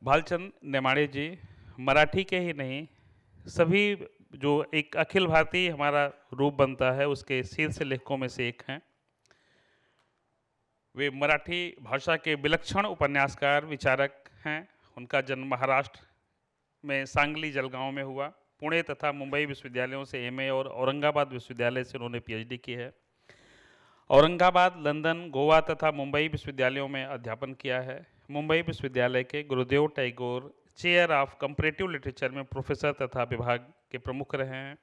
भालचंद नेमाड़े जी मराठी के ही नहीं, सभी जो एक अखिल भारतीय हमारा रूप बनता है उसके शीर्ष लेखकों में से एक हैं। वे मराठी भाषा के विलक्षण उपन्यासकार विचारक हैं। उनका जन्म महाराष्ट्र में सांगली जलगांव में हुआ। पुणे तथा मुंबई विश्वविद्यालयों से एमए और औरंगाबाद विश्वविद्यालय से उन्होंने पीएचडी की है। औरंगाबाद, लंदन, गोवा तथा मुंबई विश्वविद्यालयों में अध्यापन किया है। मुंबई विश्वविद्यालय के गुरुदेव Tagore chair of comparative literature में प्रोफेसर तथा विभाग के प्रमुख रहे हैं।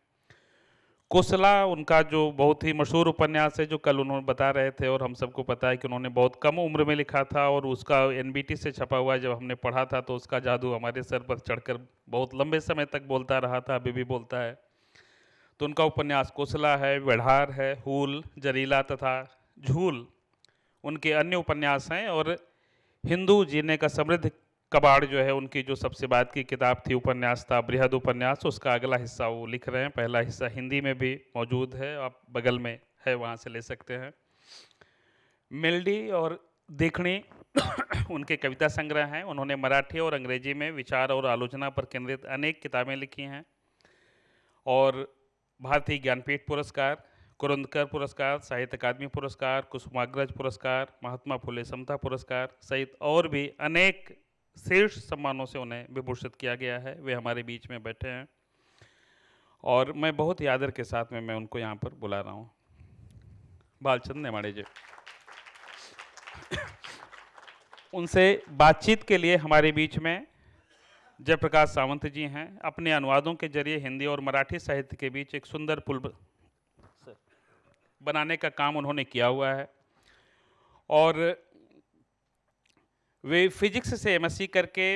कोसला उनका जो बहुत ही मशहूर उपन्यास है, जो कल उन्होंने बता रहे थे और हम सबको पता है कि उन्होंने बहुत कम उम्र में लिखा था और उसका एनबीटी से छपा हुआ जब हमने पढ़ा था तो उसका जादू हमारे सर पर चढ़कर बहुत लंबे समय तक बोलता रहा था, अभी भी बोलता है। तो उनका उपन्यास कोसला है, व्यवहार है, हूल, जरीला तथा झूल उनके अन्य उपन्यास हैं। और हिंदू जीने का समृद्ध कबाड़ जो है उनकी जो सबसे बाद की किताब थी, उपन्यास था, बृहद उपन्यास, उसका अगला हिस्सा वो लिख रहे हैं। पहला हिस्सा हिंदी में भी मौजूद है, आप बगल में है वहाँ से ले सकते हैं। मेलडी और देखणी उनके कविता संग्रह हैं। उन्होंने मराठी और अंग्रेजी में विचार और आलोचना पर केंद्रित अनेक किताबें लिखी हैं और भारतीय ज्ञानपीठ पुरस्कार, कुरुंदकर पुरस्कार, साहित्य अकादमी पुरस्कार, कुसुमाग्रज पुरस्कार, महात्मा फुले समता पुरस्कार सहित और भी अनेक शीर्ष सम्मानों से उन्हें विभूषित किया गया है। वे हमारे बीच में बैठे हैं और मैं बहुत ही आदर के साथ में मैं उनको यहाँ पर बुला रहा हूँ। भालचंद नेमाड़े जी। उनसे बातचीत के लिए हमारे बीच में जयप्रकाश सावंत जी हैं। अपने अनुवादों के जरिए हिंदी और मराठी साहित्य के बीच एक सुंदर पुल बनाने का काम उन्होंने किया हुआ है और वे फिजिक्स से एमएससी करके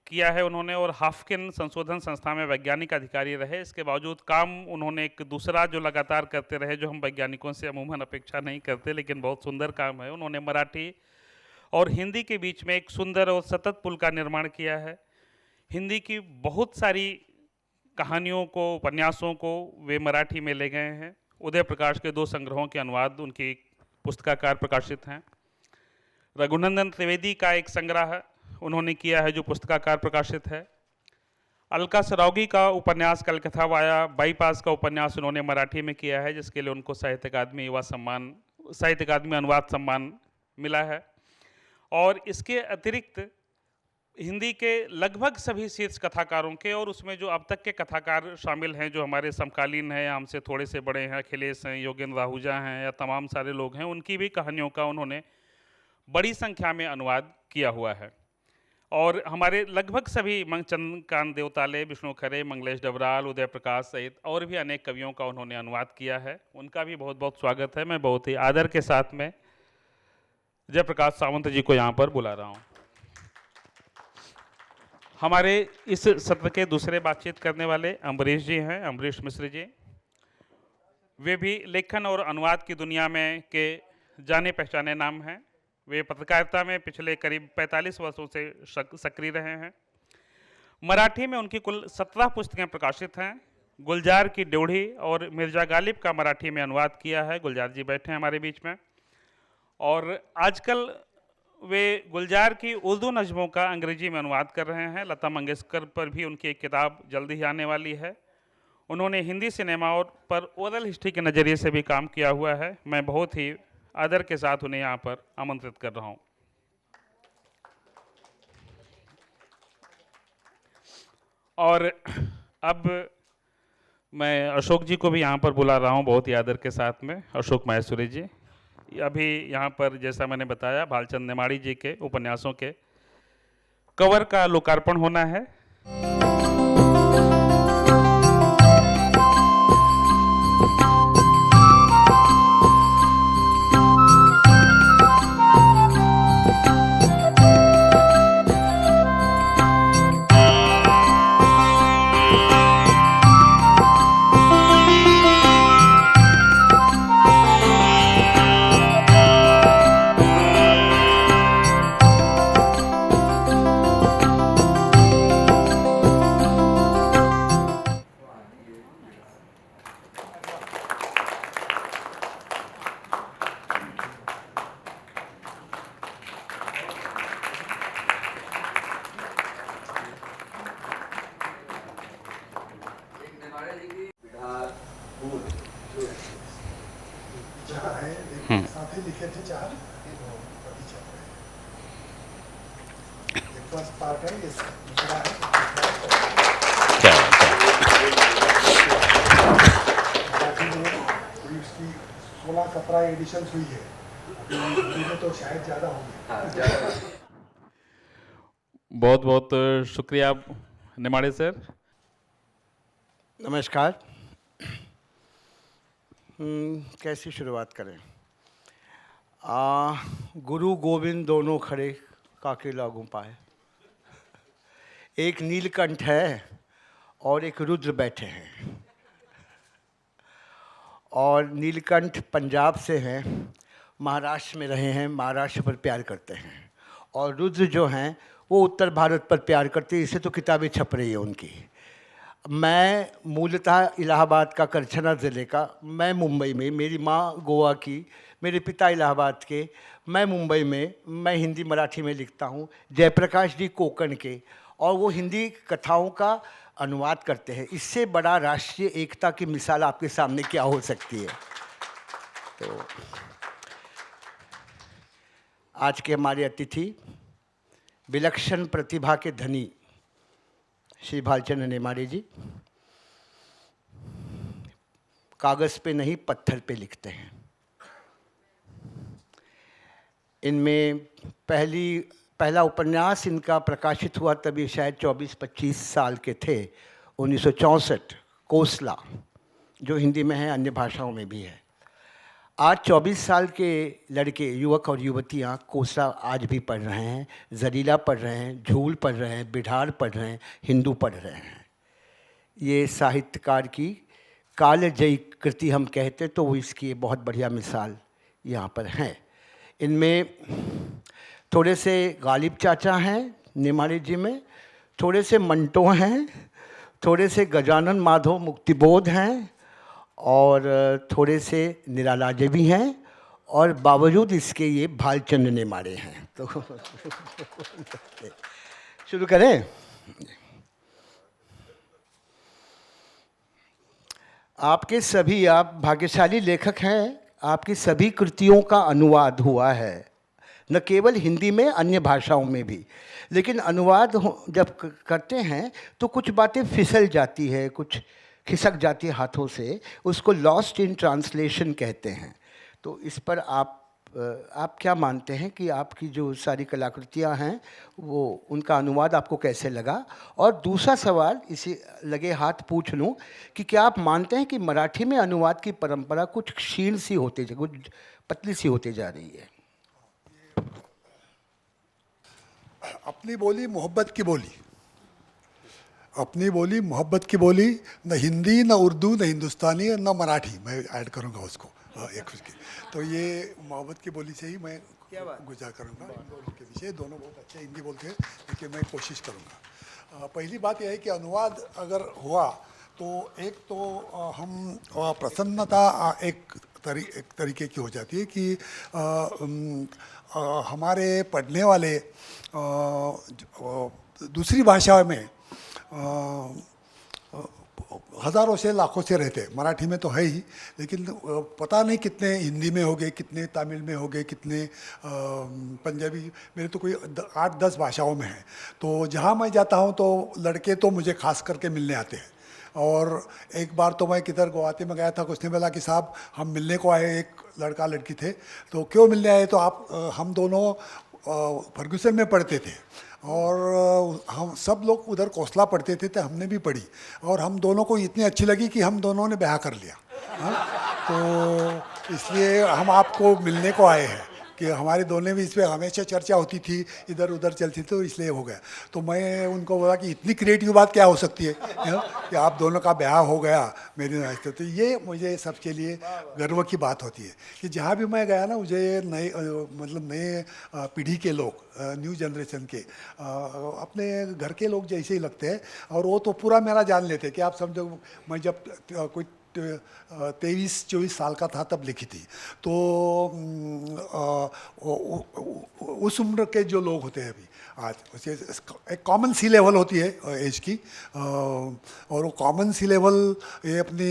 किया है उन्होंने और हाफकिन संशोधन संस्था में वैज्ञानिक अधिकारी रहे। इसके बावजूद काम उन्होंने एक दूसरा जो लगातार करते रहे, जो हम वैज्ञानिकों से अमूमन अपेक्षा नहीं करते, लेकिन बहुत सुंदर काम है। उन्होंने मराठी और हिंदी के बीच में एक सुंदर और सतत पुल का निर्माण किया है। हिंदी की बहुत सारी कहानियों को, उपन्यासों को वे मराठी में ले गए हैं। उदय प्रकाश के 2 संग्रहों के अनुवाद उनकी पुस्तकाकार प्रकाशित हैं। रघुनंदन त्रिवेदी का एक संग्रह उन्होंने किया है जो पुस्तकाकार प्रकाशित है। अलका सरावगी का उपन्यास कलकत्ता वाया बाईपास का उपन्यास उन्होंने मराठी में किया है, जिसके लिए उनको साहित्य अकादमी युवा सम्मान, साहित्य अकादमी अनुवाद सम्मान मिला है। और इसके अतिरिक्त हिंदी के लगभग सभी शीर्ष कथाकारों के, और उसमें जो अब तक के कथाकार शामिल हैं जो हमारे समकालीन हैं, हमसे थोड़े से बड़े हैं, अखिलेश हैं, योगेंद्र आहूजा हैं या तमाम सारे लोग हैं, उनकी भी कहानियों का उन्होंने बड़ी संख्या में अनुवाद किया हुआ है। और हमारे लगभग सभी चंद्रकांत देवताले, विष्णु खरे, मंगलेश डबराल, उदय प्रकाश सहित और भी अनेक कवियों का उन्होंने अनुवाद किया है। उनका भी बहुत बहुत स्वागत है। मैं बहुत ही आदर के साथ में जयप्रकाश सावंत जी को यहाँ पर बुला रहा हूँ। हमारे इस सत्र के दूसरे बातचीत करने वाले अम्बरीश जी हैं, अम्बरीश मिश्र जी। वे भी लेखन और अनुवाद की दुनिया में के जाने पहचाने नाम हैं। वे पत्रकारिता में पिछले करीब 45 वर्षों से सक्रिय रहे हैं। मराठी में उनकी कुल 17 पुस्तकें प्रकाशित हैं। गुलजार की ड्योढ़ी और मिर्जा गालिब का मराठी में अनुवाद किया है। गुलजार जी बैठे हैं हमारे बीच में। और आजकल वे गुलजार की उर्दू नज़्मों का अंग्रेजी में अनुवाद कर रहे हैं। लता मंगेशकर पर भी उनकी एक किताब जल्दी ही आने वाली है। उन्होंने हिंदी सिनेमा और पर ओरल हिस्ट्री के नज़रिए से भी काम किया हुआ है। मैं बहुत ही आदर के साथ उन्हें यहाँ पर आमंत्रित कर रहा हूँ। और अब मैं अशोक जी को भी यहाँ पर बुला रहा हूँ बहुत ही आदर के साथ में। अशोक माहेश्वरी जी अभी यहाँ पर, जैसा मैंने बताया, भालचंद नेमाड़ी जी के उपन्यासों के कवर का लोकार्पण होना है। जहाँ है लेकिन साथ ही लिखे थे चार तो अभी चल रहे हैं। ये फर्स्ट पार्ट है, ये दूसरा है, क्या मराठी में कोई उसकी 16-17 एडिशन हुई है, अभी हिंदी में तो शायद ज़्यादा होगी। बहुत बहुत शुक्रिया निमाड़े सर। नमस्कार। कैसी शुरुआत करें? गुरु गोविंद दोनों खड़े काके लागू पाए। एक नीलकंठ है और एक रुद्र बैठे हैं, और नीलकंठ पंजाब से हैं, महाराष्ट्र में रहे हैं, महाराष्ट्र पर प्यार करते हैं, और रुद्र जो हैं वो उत्तर भारत पर प्यार करते हैं। इससे तो किताबें छप रही है उनकी। मैं मूलतः इलाहाबाद का, करछना ज़िले का, मैं मुंबई में, मेरी माँ गोवा की, मेरे पिता इलाहाबाद के, मैं मुंबई में, मैं हिंदी मराठी में लिखता हूँ। जयप्रकाश जी कोंकण के, और वो हिंदी कथाओं का अनुवाद करते हैं। इससे बड़ा राष्ट्रीय एकता की मिसाल आपके सामने क्या हो सकती है? तो आज के हमारे अतिथि विलक्षण प्रतिभा के धनी श्री भालचंद्र नेमाड़े जी कागज़ पे नहीं पत्थर पे लिखते हैं। इनमें पहला उपन्यास इनका प्रकाशित हुआ तब ये शायद 24-25 साल के थे, 1964, कोसला, जो हिंदी में है, अन्य भाषाओं में भी है। आज 24 साल के लड़के, युवक और युवतियाँ कोसला आज भी पढ़ रहे हैं, जरीला पढ़ रहे हैं, झूल पढ़ रहे हैं, बिढ़ार पढ़ रहे हैं, हिंदू पढ़ रहे हैं। ये साहित्यकार की कालजयी कृति हम कहते तो वो इसकी बहुत बढ़िया मिसाल यहाँ पर है। इनमें थोड़े से गालिब चाचा हैं नेमाड़े जी में, थोड़े से मंटो हैं, थोड़े से गजानन माधव मुक्तिबोध हैं, और थोड़े से निरालाजे भी हैं, और बावजूद इसके ये भालचंद्र नेमाड़े हैं। तो शुरू करें। आप भाग्यशाली लेखक हैं, आपकी सभी कृतियों का अनुवाद हुआ है, न केवल हिंदी में, अन्य भाषाओं में भी। लेकिन अनुवाद जब करते हैं तो कुछ बातें फिसल जाती है, कुछ खिसक जाती है हाथों से, उसको लॉस्ट इन ट्रांसलेशन कहते हैं। तो इस पर आप क्या मानते हैं कि आपकी जो सारी कलाकृतियाँ हैं वो, उनका अनुवाद आपको कैसे लगा? और दूसरा सवाल इसी लगे हाथ पूछ लूँ कि क्या आप मानते हैं कि मराठी में अनुवाद की परंपरा कुछ क्षीण सी होती, कुछ पतली सी होती जा रही है? अपनी बोली मोहब्बत की बोली, अपनी बोली मोहब्बत की बोली, न हिंदी, न उर्दू, न हिंदुस्तानी, न मराठी, मैं ऐड करूँगा उसको एक उसकी। तो ये मोहब्बत की बोली से ही मैं गुजार करूँगा। के विषय दोनों बहुत अच्छे हिंदी बोलते हैं, लेकिन मैं कोशिश करूँगा। पहली बात यह है कि अनुवाद अगर हुआ तो एक तो हम प्रसन्नता एक तरीके की हो जाती है कि हमारे पढ़ने वाले दूसरी भाषा में हज़ारों से लाखों से रहते हैं। मराठी में तो है ही, लेकिन पता नहीं कितने हिंदी में हो गए, कितने तमिल में हो गए, कितने पंजाबी, मेरे तो कोई 8-10 भाषाओं में है। तो जहाँ मैं जाता हूँ तो लड़के तो मुझे खास करके मिलने आते हैं। और एक बार तो मैं किधर गुवाहाटी में गया था, उसने बोला कि साहब हम मिलने को आए, एक लड़का लड़की थे, तो क्यों मिलने आए? तो आप हम दोनों फर्ग्यूसन में पढ़ते थे, और हम सब लोग उधर कोसला पढ़ते थे, तो हमने भी पढ़ी, और हम दोनों को इतनी अच्छी लगी कि हम दोनों ने ब्याह कर लिया। तो इसलिए हम आपको मिलने को आए हैं कि हमारे दोनों भी इस पर हमेशा चर्चा होती थी, इधर उधर चलती थी, तो इसलिए हो गया। तो मैं उनको बोला कि इतनी क्रिएटिव बात क्या हो सकती है कि आप दोनों का ब्याह हो गया मेरे रास्ते। तो ये मुझे सबके लिए गर्व की बात होती है कि जहाँ भी मैं गया ना, मुझे नए पीढ़ी के लोग, न्यू जनरेशन के अपने घर के लोग जैसे ही लगते हैं, और वो तो पूरा मेरा जान लेते हैं कि आप समझो, मैं जब कोई 23-24 साल का था तब लिखी थी। तो उस उम्र के जो लोग होते हैं अभी आज, उसे एक कॉमन सी लेवल होती है एज की, और वो कॉमन सी लेवल ये अपनी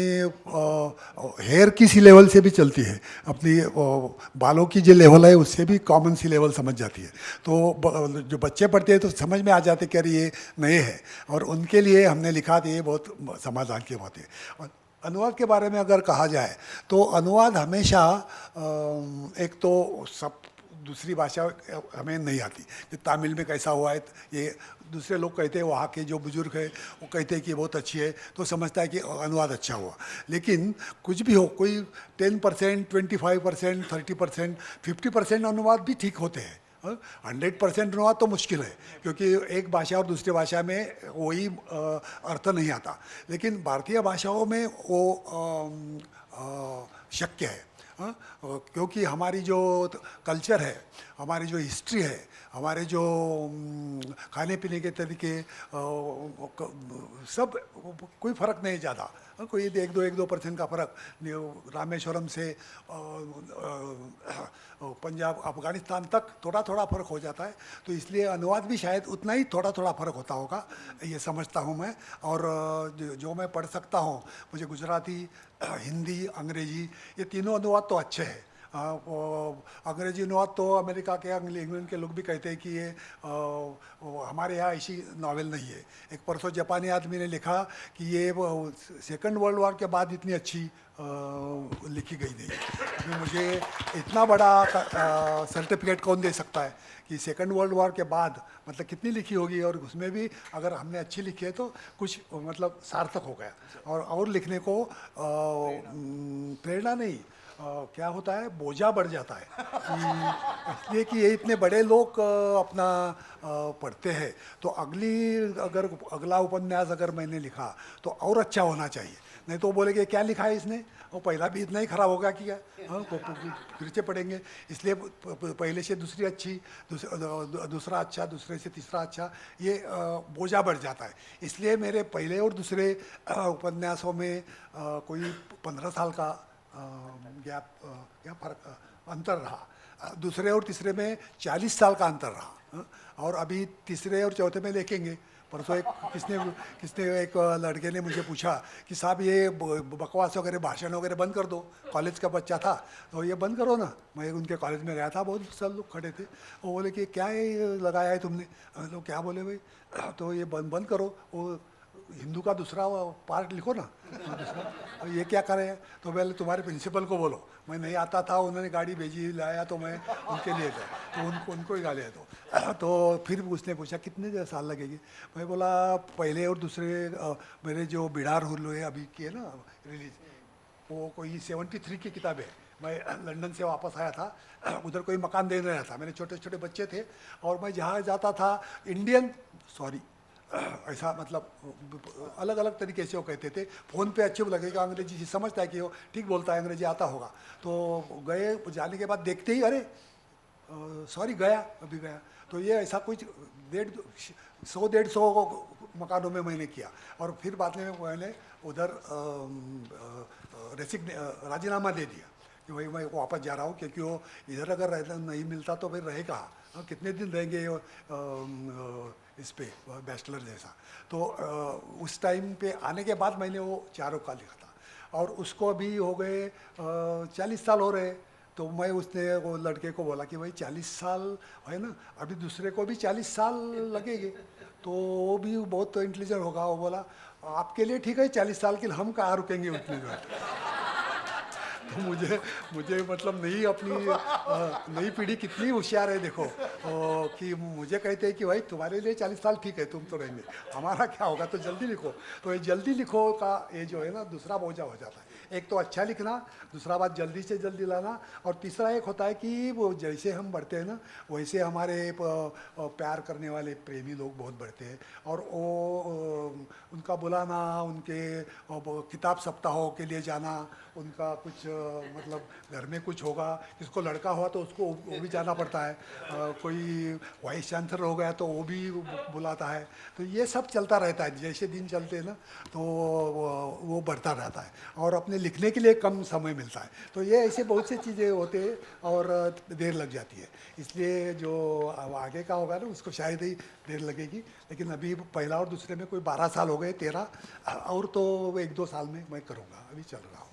हेयर की सी लेवल से भी चलती है, अपनी बालों की जो लेवल है उससे भी कॉमन सी लेवल समझ जाती है। तो जो बच्चे पढ़ते हैं तो समझ में आ जाते कि अरे ये नए हैं, और उनके लिए हमने लिखा तो ये बहुत समाधान की बात है। और अनुवाद के बारे में अगर कहा जाए तो अनुवाद हमेशा एक तो सब दूसरी भाषा हमें नहीं आती, कि तमिल में कैसा हुआ है ये दूसरे लोग कहते हैं, वहाँ के जो बुजुर्ग है वो कहते हैं कि बहुत अच्छी है, तो समझता है कि अनुवाद अच्छा हुआ। लेकिन कुछ भी हो, कोई 10%, 25%, 30%, 50% अनुवाद भी ठीक होते हैं। 100% अनुवाद तो मुश्किल है, क्योंकि एक भाषा और दूसरी भाषा में वही अर्थ नहीं आता। लेकिन भारतीय भाषाओं में वो शक्य है, क्योंकि हमारी जो कल्चर है, हमारी जो हिस्ट्री है, हमारे जो खाने पीने के तरीके, सब कोई फ़र्क नहीं ज़्यादा, कोई 1-2% का फ़र्क रामेश्वरम से पंजाब अफ़गानिस्तान तक थोड़ा थोड़ा फ़र्क हो जाता है। तो इसलिए अनुवाद भी शायद उतना ही थोड़ा थोड़ा फ़र्क होता होगा, ये समझता हूँ मैं। और जो मैं पढ़ सकता हूँ, मुझे गुजराती, हिंदी, अंग्रेजी, ये तीनों अनुवाद तो अच्छे हैं। अंग्रेजी अनुवाद तो अमेरिका के, इंग्लैंड के लोग भी कहते हैं कि ये हमारे यहाँ ऐसी नावल नहीं है। एक परसों जापानी आदमी ने लिखा कि ये सेकंड वर्ल्ड वॉर के बाद इतनी अच्छी लिखी गई नहीं। अभी मुझे इतना बड़ा सर्टिफिकेट कौन दे सकता है कि सेकंड वर्ल्ड वॉर के बाद मतलब कितनी लिखी होगी, और उसमें भी अगर हमने अच्छी लिखी है तो कुछ मतलब सार्थक हो गया। और लिखने को प्रेरणा नहीं, क्या होता है, बोझा बढ़ जाता है, इसलिए कि ये इतने बड़े लोग अपना पढ़ते हैं, तो अगला उपन्यास अगर मैंने लिखा तो और अच्छा होना चाहिए। नहीं तो बोलेंगे क्या लिखा है इसने, वो पहला भी इतना ही खराब हो गया क्या, फिर से पढ़ेंगे। इसलिए पहले से दूसरी अच्छी, दूसरा अच्छा, दूसरे से तीसरा अच्छा, ये बोझा बढ़ जाता है। इसलिए मेरे पहले और दूसरे उपन्यासों में कोई 15 साल का गैप या फर्क अंतर रहा। दूसरे और तीसरे में 40 साल का अंतर रहा। और अभी तीसरे और चौथे में देखेंगे। परसों किसने एक लड़के ने मुझे पूछा कि साहब ये बकवास वगैरह, भाषण वगैरह बंद कर दो, कॉलेज का बच्चा था तो ये बंद करो ना। मैं उनके कॉलेज में गया था, बहुत सब लोग खड़े थे, वो बोले कि क्या ये लगाया है तुमने, तो क्या बोले भाई, तो ये बंद करो, वो हिंदू का दूसरा पार्ट लिखो ना, दूसरा ये क्या करे। तो पहले तुम्हारे प्रिंसिपल को बोलो, मैं नहीं आता था, उन्होंने गाड़ी भेजी लाया तो मैं उनके लिए था, तो उनको ही गाली है। तो फिर उसने पूछा कितने साल लगेगी, मैं बोला पहले और दूसरे मेरे जो बिडार हुल्लू है अभी की है ना रिलीज, वो कोई 73 की किताब है। मैं लंदन से वापस आया था, उधर कोई मकान दे रहा था, मेरे छोटे छोटे बच्चे थे, और मैं जहाँ जाता था ऐसा मतलब अलग अलग तरीके से वो कहते थे। फ़ोन पे अच्छे लगेगा, अंग्रेजी समझता है कि वो ठीक बोलता है, अंग्रेजी आता होगा। तो गए, जाने के बाद देखते ही अरे सॉरी अभी गया। तो ये ऐसा कुछ 100-150 मकानों में मैंने किया। और फिर बाद में मैंने उधर राजीनामा दे दिया कि भाई मैं वापस जा रहा हूँ, क्योंकि वो इधर अगर रहना नहीं मिलता तो फिर रहे कहाँ, कितने दिन रहेंगे इस पे बैचलर जैसा। तो उस टाइम पे आने के बाद मैंने वो चारों का लिखा था, और उसको अभी हो गए 40 साल हो रहे। तो मैं उसने वो लड़के को बोला कि भाई 40 साल है ना, अभी दूसरे को भी 40 साल लगेंगे, तो वो भी बहुत इंटेलिजेंट होगा। वो बोला आपके लिए ठीक है 40 साल के, हम कहाँ रुकेंगे उतने में। तो मुझे मतलब नई पीढ़ी कितनी होशियार है देखो, कि मुझे कहते हैं कि भाई तुम्हारे लिए 40 साल ठीक है, तुम तो रहेंगे, हमारा क्या होगा, तो जल्दी लिखो। तो ये जल्दी लिखो का ये जो है ना दूसरा बोझा हो जाता है। एक तो अच्छा लिखना, दूसरा बात जल्दी से जल्दी लाना, और तीसरा एक होता है कि वो जैसे हम बढ़ते हैं ना वैसे हमारे प्यार करने वाले प्रेमी लोग बहुत बढ़ते हैं, और वो उनका बुलाना, उनके किताब सप्ताहों के लिए जाना, उनका कुछ मतलब घर में कुछ होगा, किसको लड़का हुआ तो उसको वो भी जाना पड़ता है, कोई वाइस चांसलर हो गया तो वो भी बुलाता है। तो ये सब चलता रहता है, जैसे दिन चलते हैं ना तो वो बढ़ता रहता है, और अपने लिखने के लिए कम समय मिलता है। तो ये ऐसे बहुत सी चीज़ें होते हैं और देर लग जाती है, इसलिए जो अब आगे का होगा ना उसको शायद ही देर लगेगी, लेकिन अभी पहला और दूसरे में कोई 12 साल हो गए, 13, और तो 1-2 साल में मैं करूँगा, अभी चल रहा हूँ।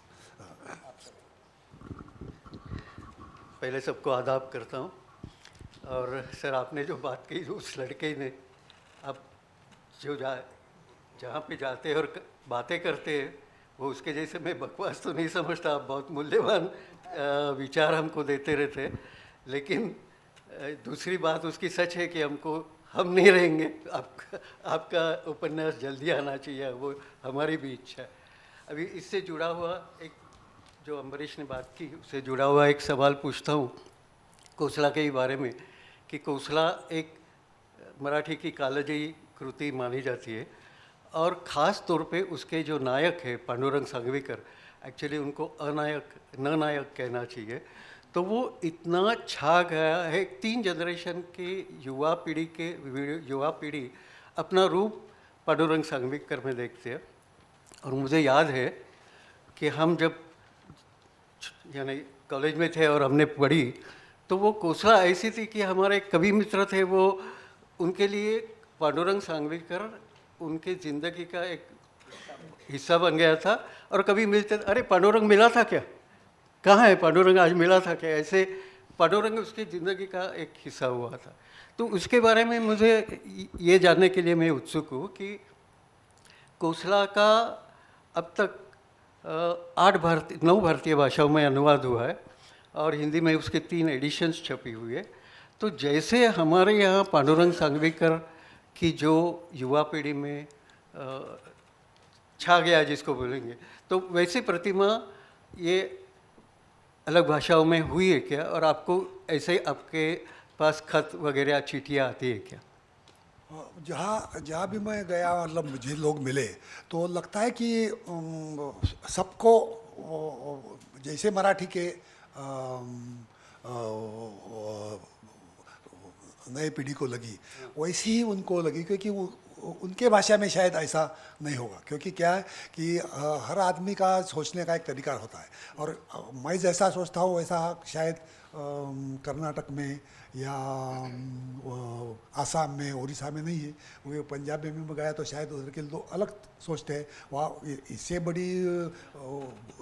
पहले सबको आदाब करता हूँ। और सर आपने जो बात कही उस लड़के ने, अब जो जहाँ पे जाते हैं और बातें करते हैं वो उसके जैसे मैं बकवास तो नहीं समझता, आप बहुत मूल्यवान विचार हमको देते रहते हैं। लेकिन दूसरी बात उसकी सच है कि हम नहीं रहेंगे, आपका उपन्यास जल्दी आना चाहिए, वो हमारी भी इच्छा है। अभी इससे जुड़ा हुआ एक जो अम्बरीश ने बात की उससे जुड़ा हुआ एक सवाल पूछता हूँ कोसला के ही बारे में, कि कोसला एक मराठी की कालजयी कृति मानी जाती है, और ख़ास तौर पे उसके जो नायक है पांडुरंग सांगवीकर, एक्चुअली उनको नायक कहना चाहिए। तो वो इतना छा गया है, 3 जनरेशन की युवा पीढ़ी अपना रूप पांडुरंग सांगवीकर में देखते हैं। और मुझे याद है कि हम जब यानी कॉलेज में थे और हमने पढ़ी तो वो कोसला ऐसी थी कि हमारे कवि मित्र थे, वो उनके लिए पांडुरंग सांगवीकर उनके ज़िंदगी का एक हिस्सा बन गया था। और कभी मिलते, अरे पांडुरंग मिला था क्या, कहाँ है पांडुरंग, आज मिला था क्या, ऐसे पांडुरंग उसकी ज़िंदगी का एक हिस्सा हुआ था। तो उसके बारे में मुझे ये जानने के लिए मैं उत्सुक हूँ कि कोसला का अब तक 9 भारतीय भाषाओं में अनुवाद हुआ है और हिंदी में उसके 3 एडिशंस छपी हुई है। तो जैसे हमारे यहाँ पांडुरंग सांगवीकर की जो युवा पीढ़ी में छा गया जिसको बोलेंगे, तो वैसी प्रतिमा ये अलग भाषाओं में हुई है क्या, और आपको ऐसे आपके पास खत वगैरह चिट्ठियाँ आती है क्या? जहाँ भी मैं गया, मतलब मुझे लोग मिले तो लगता है कि सबको जैसे मराठी के नए पीढ़ी को लगी वैसी ही उनको लगी, क्योंकि वो उनके भाषा में शायद ऐसा नहीं होगा, क्योंकि क्या है कि हर आदमी का सोचने का एक तरीका होता है, और मैं जैसा सोचता हूँ वैसा शायद कर्नाटक में या आसाम में, उड़ीसा में नहीं है। वो पंजाब में मैं गया तो शायद उधर के लोग अलग सोचते हैं, वहाँ इससे बड़ी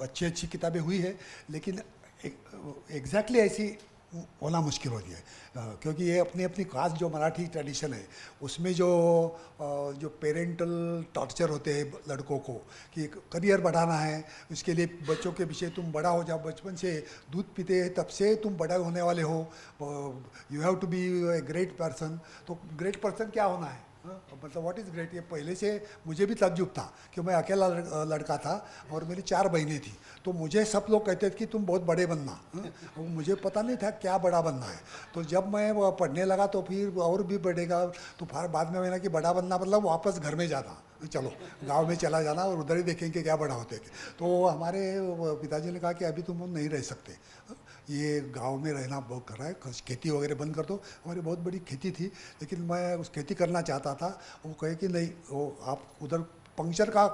अच्छी अच्छी किताबें हुई है, लेकिन एग्जैक्टली ऐसी होना मुश्किल होती है, क्योंकि ये अपनी अपनी खास जो मराठी ट्रेडिशन है उसमें जो पेरेंटल टॉर्चर होते हैं लड़कों को कि करियर बढ़ाना है, उसके लिए बच्चों के विषय तुम बड़ा हो जाओ, बचपन से दूध पीते हैं तब से तुम बड़ा होने वाले हो, you have to be a great person. तो ग्रेट पर्सन क्या होना है, मतलब व्हाट इज़ ग्रेट, ये पहले से मुझे भी तज्जुब था कि मैं अकेला लड़का था और मेरी 4 बहनें थी, तो मुझे सब लोग कहते थे कि तुम बहुत बड़े बनना, मुझे पता नहीं था क्या बड़ा बनना है। तो जब मैं वो पढ़ने लगा तो फिर और भी बढ़ेगा, तो फिर बाद में मैंने कि बड़ा बनना मतलब वापस घर में जाना, चलो गांव में चला जाना और उधर ही देखेंगे क्या बड़ा होते थे। तो हमारे पिताजी ने कहा कि अभी तुम नहीं रह सकते, ये गांव में रहना बहुत कर रहा है, खेती वगैरह बंद कर दो। हमारी बहुत बड़ी खेती थी, लेकिन मैं उस खेती करना चाहता था। वो कहे कि नहीं, वो आप उधर पंक्चर का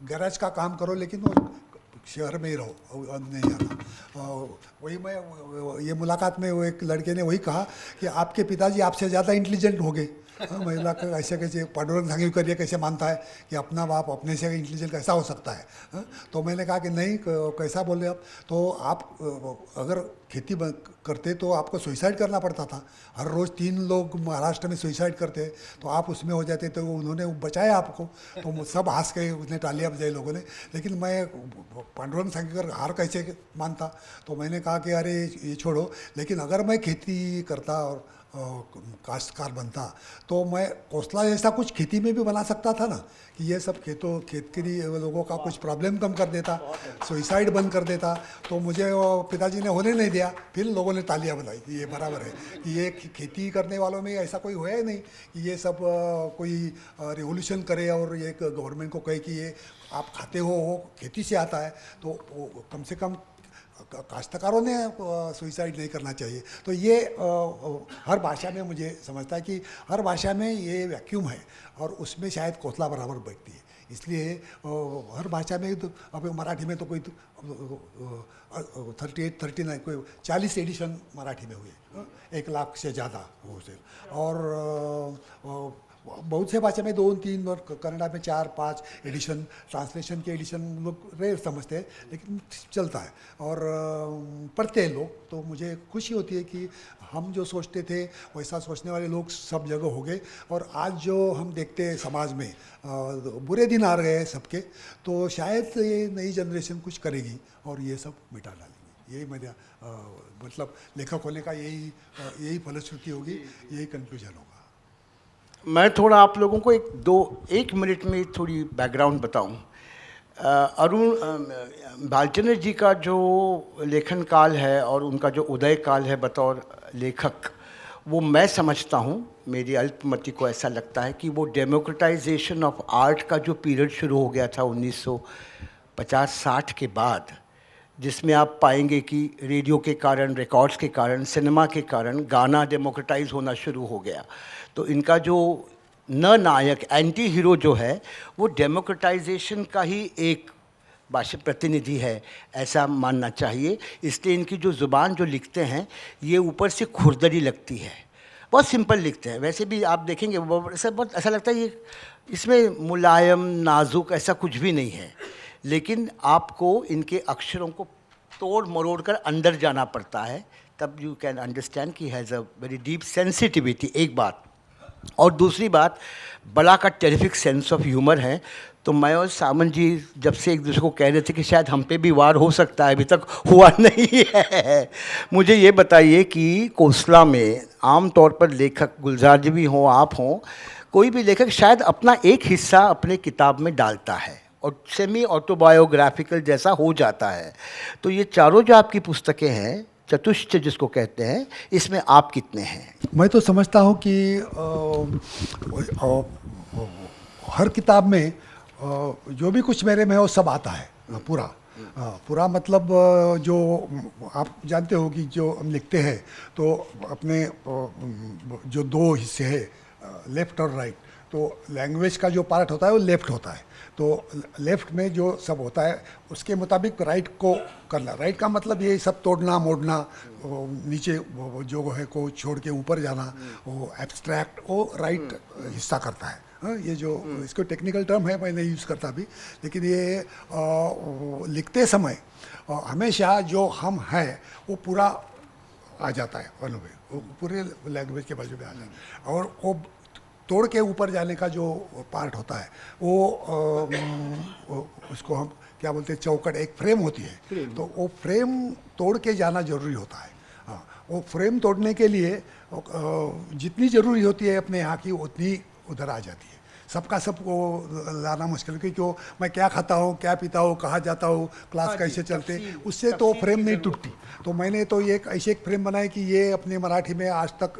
गैराज का काम करो, लेकिन वो शहर में ही रहो, नहीं जाना। वही मैं ये मुलाकात में वो एक लड़के ने वही कहा कि आपके पिताजी आपसे ज़्यादा इंटेलिजेंट हो गए। महिला का ऐसे कैसे, पांडुरंग सांगवीकर ये कैसे मानता है कि अपना बाप अपने से इंटेलिजेंट कैसा हो सकता है। तो मैंने कहा कि नहीं, कैसा बोले आप, तो आप अगर खेती करते तो आपको सुसाइड करना पड़ता था, हर रोज़ 3 लोग महाराष्ट्र में सुसाइड करते, तो आप उसमें हो जाते, तो उन्होंने बचाया आपको। तो सब हंस के उसने टालियाँ बजाई लोगों ने, लेकिन मैं पांडुरंग सांगवीकर हार कैसे मानता। तो मैंने कहा कि अरे ये छोड़ो, लेकिन अगर मैं खेती करता और काश्तकार बनता तो मैं कोसला जैसा कुछ खेती में भी बना सकता था ना, कि ये सब खेत के लिए लोगों का कुछ प्रॉब्लम कम कर देता, सुइसाइड बंद कर देता। तो मुझे वो पिताजी ने होने नहीं दिया, फिर लोगों ने तालियां बजाई कि ये बराबर है, कि ये खेती करने वालों में ऐसा कोई हुआ ही नहीं कि ये सब कोई रिवोल्यूशन करे और ये गवर्नमेंट को कहे कि ये आप खाते हो वो खेती से आता है, तो कम से कम काश्तकारों ने सुइसाइड नहीं करना चाहिए। तो ये हर भाषा में मुझे समझता है कि हर भाषा में ये वैक्यूम है और उसमें शायद कोसला बराबर बैठती है, इसलिए हर भाषा में तो अब मराठी में तो कोई 38, 39 कोई 40 एडिशन मराठी में हुए, 1 लाख से ज़्यादा हो से, और बहुत से भाषा में 2, 3 और कन्नड़ा में 4, 5 एडिशन, ट्रांसलेशन के एडिशन लोग रेयर समझते हैं, लेकिन चलता है और पढ़ते हैं लोग। तो मुझे खुशी होती है कि हम जो सोचते थे वैसा सोचने वाले लोग सब जगह हो गए, और आज जो हम देखते हैं समाज में बुरे दिन आ रहे हैं सबके, तो शायद ये नई जनरेशन कुछ करेगी और ये सब मिटा डालेगी। यही मेरा मतलब लेखक होने का यही फलश्रुति होगी, यही कंक्लूजन होगा। मैं थोड़ा आप लोगों को एक मिनट में थोड़ी बैकग्राउंड बताऊं। अरुण भालचंद्र जी का जो लेखन काल है और उनका जो उदय काल है बतौर लेखक, वो मैं समझता हूँ, मेरी अल्पमति को ऐसा लगता है कि वो डेमोक्रेटाइजेशन ऑफ आर्ट का जो पीरियड शुरू हो गया था 1950-60 के बाद, जिसमें आप पाएंगे कि रेडियो के कारण, रिकॉर्ड्स के कारण, सिनेमा के कारण गाना डेमोक्रेटाइज होना शुरू हो गया। तो इनका जो न नायक, एंटी हीरो जो है, वो डेमोक्रेटाइजेशन का ही एक भाषा प्रतिनिधि है, ऐसा मानना चाहिए। इसलिए इनकी जो ज़ुबान जो लिखते हैं, ये ऊपर से खुरदरी लगती है, बहुत सिंपल लिखते हैं। वैसे भी आप देखेंगे बहुत ऐसा लगता है ये इसमें मुलायम, नाजुक ऐसा कुछ भी नहीं है, लेकिन आपको इनके अक्षरों को तोड़ मरोड़ कर अंदर जाना पड़ता है, तब यू कैन अंडरस्टैंड कि has a very deep sensitivity, एक बात। और दूसरी बात, बला का टेरिफिक सेंस ऑफ ह्यूमर है। तो मैं और सामंत जी जब से एक दूसरे को कह रहे थे कि शायद हम पे भी वार हो सकता है, अभी तक हुआ नहीं है। मुझे ये बताइए कि कोसला में आम तौर पर लेखक, गुलजार जी भी हों, आप हों, कोई भी लेखक शायद अपना एक हिस्सा अपने किताब में डालता है और सेमी ऑटोबायोग्राफिकल जैसा हो जाता है। तो ये चारों जो आपकी पुस्तकें हैं, चतुष्ट जिसको कहते हैं, इसमें आप कितने हैं? मैं तो समझता हूँ कि हर किताब में जो भी कुछ मेरे में है वो सब आता है पूरा। पूरा मतलब जो आप जानते हो कि जो हम लिखते हैं तो अपने जो 2 हिस्से हैं, लेफ्ट और राइट, तो लैंग्वेज का जो पार्ट होता है वो लेफ्ट होता है, तो लेफ्ट में जो सब होता है उसके मुताबिक राइट को करना। राइट का मतलब ये सब तोड़ना मोड़ना, नीचे जो है को छोड़ के ऊपर जाना, वो एब्स्ट्रैक्ट, वो राइट हिस्सा करता है। ये जो इसको टेक्निकल टर्म है, मैं नहीं यूज़ करता अभी, लेकिन ये लिखते समय हमेशा जो हम हैं वो पूरा आ जाता है अनुभव, वो पूरे लैंग्वेज के बाजू में आ जाता है, और वो तोड़ के ऊपर जाने का जो पार्ट होता है वो उसको हम क्या बोलते हैं, चौकट, एक फ्रेम होती है, तो वो फ्रेम तोड़ के जाना ज़रूरी होता है। हाँ, वो फ्रेम तोड़ने के लिए जितनी ज़रूरी होती है अपने यहाँ की, उतनी उधर आ जाती है। सबका सबको लाना मुश्किल, क्योंकि वो मैं क्या खाता हूँ, क्या पीता हूँ, कहाँ जाता हूँ, क्लास कैसे चलते, उससे तो फ्रेम नहीं टूटती। तो मैंने तो ये ऐसे एक फ्रेम बनाया कि ये अपने मराठी में आज तक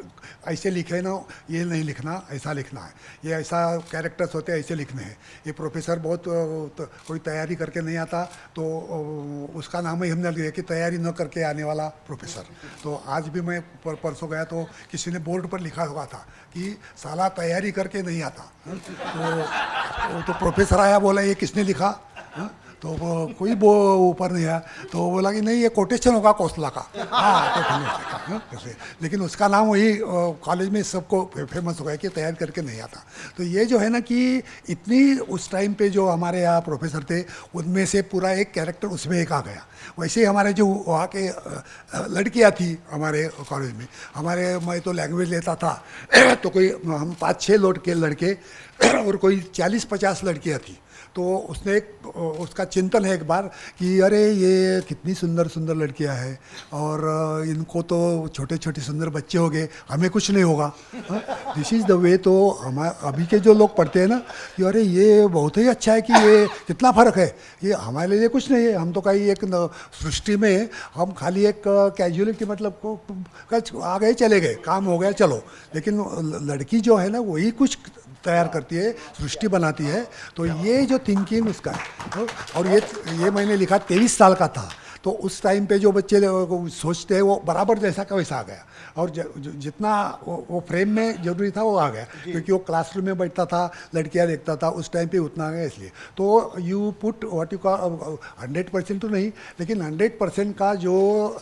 ऐसे लिखे ना, ये नहीं लिखना, ऐसा लिखना है, ये ऐसा कैरेक्टर्स होते हैं, ऐसे लिखने हैं। ये प्रोफेसर बहुत कोई तैयारी करके नहीं आता, तो उसका नाम ही हमने लिया कि तैयारी न करके आने वाला प्रोफेसर। तो आज भी मैं परसों गया तो किसी ने बोर्ड पर लिखा हुआ था कि साला तैयारी करके नहीं आता। तो प्रोफेसर आया, बोला ये किसने लिखा? तो वो कोई वो ऊपर नहीं आया, तो बोला कि नहीं ये कोटेशन होगा कोसला का। हाँ, तो कैसे, लेकिन उसका नाम वही कॉलेज में सबको फेमस हो गया कि तैयार करके नहीं आता। तो ये जो है ना कि इतनी उस टाइम पे जो हमारे यहाँ प्रोफेसर थे, उनमें से पूरा एक कैरेक्टर उसमें एक आ गया। वैसे ही हमारे जो वहाँ के लड़कियाँ थी हमारे कॉलेज में, मैं तो लैंग्वेज लेता था तो कोई हम 5-6 लड़के और कोई 40-50 लड़कियाँ थी। तो उसने उसका चिंतन है एक बार कि अरे ये कितनी सुंदर सुंदर लड़कियां हैं और इनको तो छोटे छोटे सुंदर बच्चे हो गए, हमें कुछ नहीं होगा। This is the way. तो हम अभी के जो लोग पढ़ते हैं ना कि अरे ये बहुत ही अच्छा है कि ये कितना फ़र्क है, ये हमारे लिए कुछ नहीं है, हम तो कहीं एक सृष्टि में हम खाली एक कैजुअलिटी मतलब को आ गए चले गए, काम हो गया चलो। लेकिन लड़की जो है ना वही कुछ तैयार करती है, सृष्टि बनाती है। तो ये जो थिंकिंग उसका है। और ये मैंने लिखा 23 साल का था, तो उस टाइम पे जो बच्चे सोचते हैं वो बराबर जैसा का वैसा आ गया। और जितना वो फ्रेम में जरूरी था वो आ गया, क्योंकि वो क्लासरूम में बैठता था, लड़कियां देखता था, उस टाइम पे उतना आ गया। इसलिए तो यू पुट व्हाट यू का 100% तो नहीं, लेकिन 100% का जो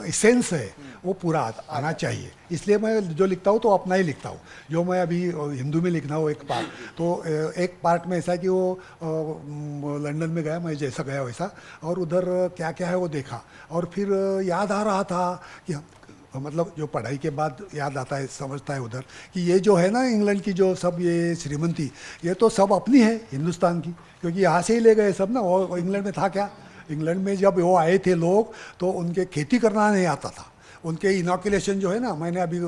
इसेंस है वो पूरा आना चाहिए। इसलिए मैं जो लिखता हूँ तो अपना ही लिखता हूँ। जो मैं अभी हिंदू में लिखना हो एक पार्ट, तो एक पार्ट में ऐसा है कि वो लंदन में गया, मैं जैसा गया वैसा, और उधर क्या क्या है वो देखा। और फिर याद आ रहा था कि मतलब जो पढ़ाई के बाद याद आता है, समझता है उधर कि ये जो है ना इंग्लैंड की जो सब ये श्रीमंती, ये तो सब अपनी है हिंदुस्तान की, क्योंकि यहाँ से ही ले गए सब ना। वो इंग्लैंड में था क्या? इंग्लैंड में जब वो आए थे लोग तो उनके खेती करना नहीं आता था। उनके इनॉकुलेशन जो है ना, मैंने अभी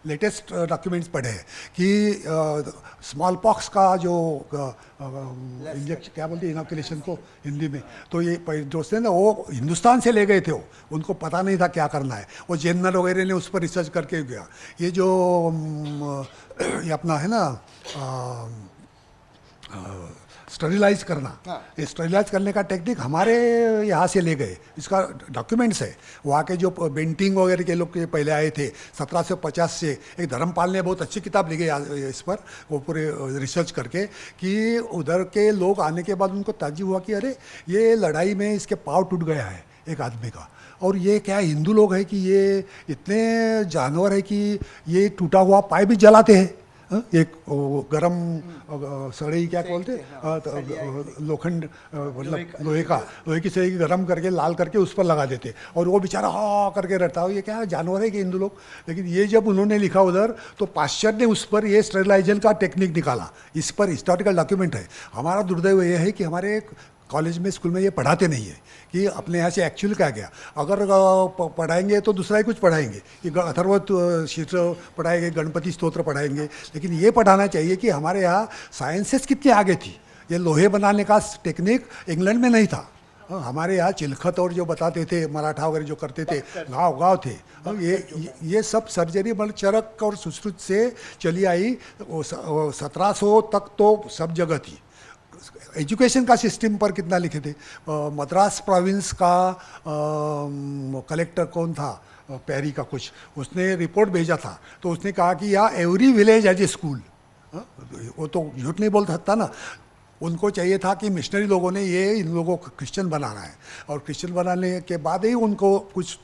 लेटेस्ट डॉक्यूमेंट्स पढ़े हैं कि स्मॉल पॉक्स का जो इंजेक्शन क्या बोलते हैं इनॉकुलेशन को हिंदी में, तो ये दोस्त ने ना वो हिंदुस्तान से ले गए थे। वो उनको पता नहीं था क्या करना है, वो जेनर वगैरह ने उस पर रिसर्च करके गया। ये जो ये अपना है ना स्टरीलाइज करना, ये स्टरीलाइज करने का टेक्निक हमारे यहाँ से ले गए, इसका डॉक्यूमेंट्स है। वहाँ के जो बेंटिंग वगैरह के लोग पहले आए थे 1750 से, एक धर्मपाल ने बहुत अच्छी किताब लिखी इस पर, वो पूरे रिसर्च करके कि उधर के लोग आने के बाद उनको ताज्जुब हुआ कि अरे ये लड़ाई में इसके पाँव टूट गया है एक आदमी का, और ये क्या हिंदू लोग हैं कि ये इतने जानवर है कि ये टूटा हुआ पाए भी जलाते हैं। एक गरम सड़ई क्या बोलते लोखंड मतलब लोहे की सड़ई गरम करके लाल करके उस पर लगा देते, और वो बेचारा हा करके रहता हो। ये क्या जानवर है कि हिंदू लोग? लेकिन ये जब उन्होंने लिखा उधर, तो पाश्चात्य ने उस पर ये स्टरलाइजेशन का टेक्निक निकाला। इस पर हिस्टोरिकल डॉक्यूमेंट है। हमारा दुर्दैव ये है कि हमारे कॉलेज में स्कूल में ये पढ़ाते नहीं है कि अपने यहाँ से एक्चुअल क्या गया। अगर पढ़ाएंगे तो दूसरा ही कुछ पढ़ाएंगे कि अथर्वण शीर्ष पढ़ाएंगे, गणपति स्तोत्र पढ़ाएंगे, लेकिन ये पढ़ाना चाहिए कि हमारे यहाँ साइंसेस कितनी आगे थी। ये लोहे बनाने का टेक्निक इंग्लैंड में नहीं था। हमारे यहाँ चिलखत और जो बताते थे मराठा वगैरह जो करते थे, गाँव थे। ये सब सर्जरी मतलब चरक और सुश्रुत से चली आई। 1700 तक तो सब जगह थी। एजुकेशन का सिस्टम पर कितना लिखे थे। मद्रास प्रोविंस का कलेक्टर कौन था, पैरी का कुछ, उसने रिपोर्ट भेजा था, तो उसने कहा कि यहाँ every village has a school. वो तो झूठ नहीं बोल सकता ना। उनको चाहिए था कि मिशनरी लोगों ने ये इन लोगों को क्रिश्चियन बनाना है, और क्रिश्चियन बनाने के बाद ही उनको कुछ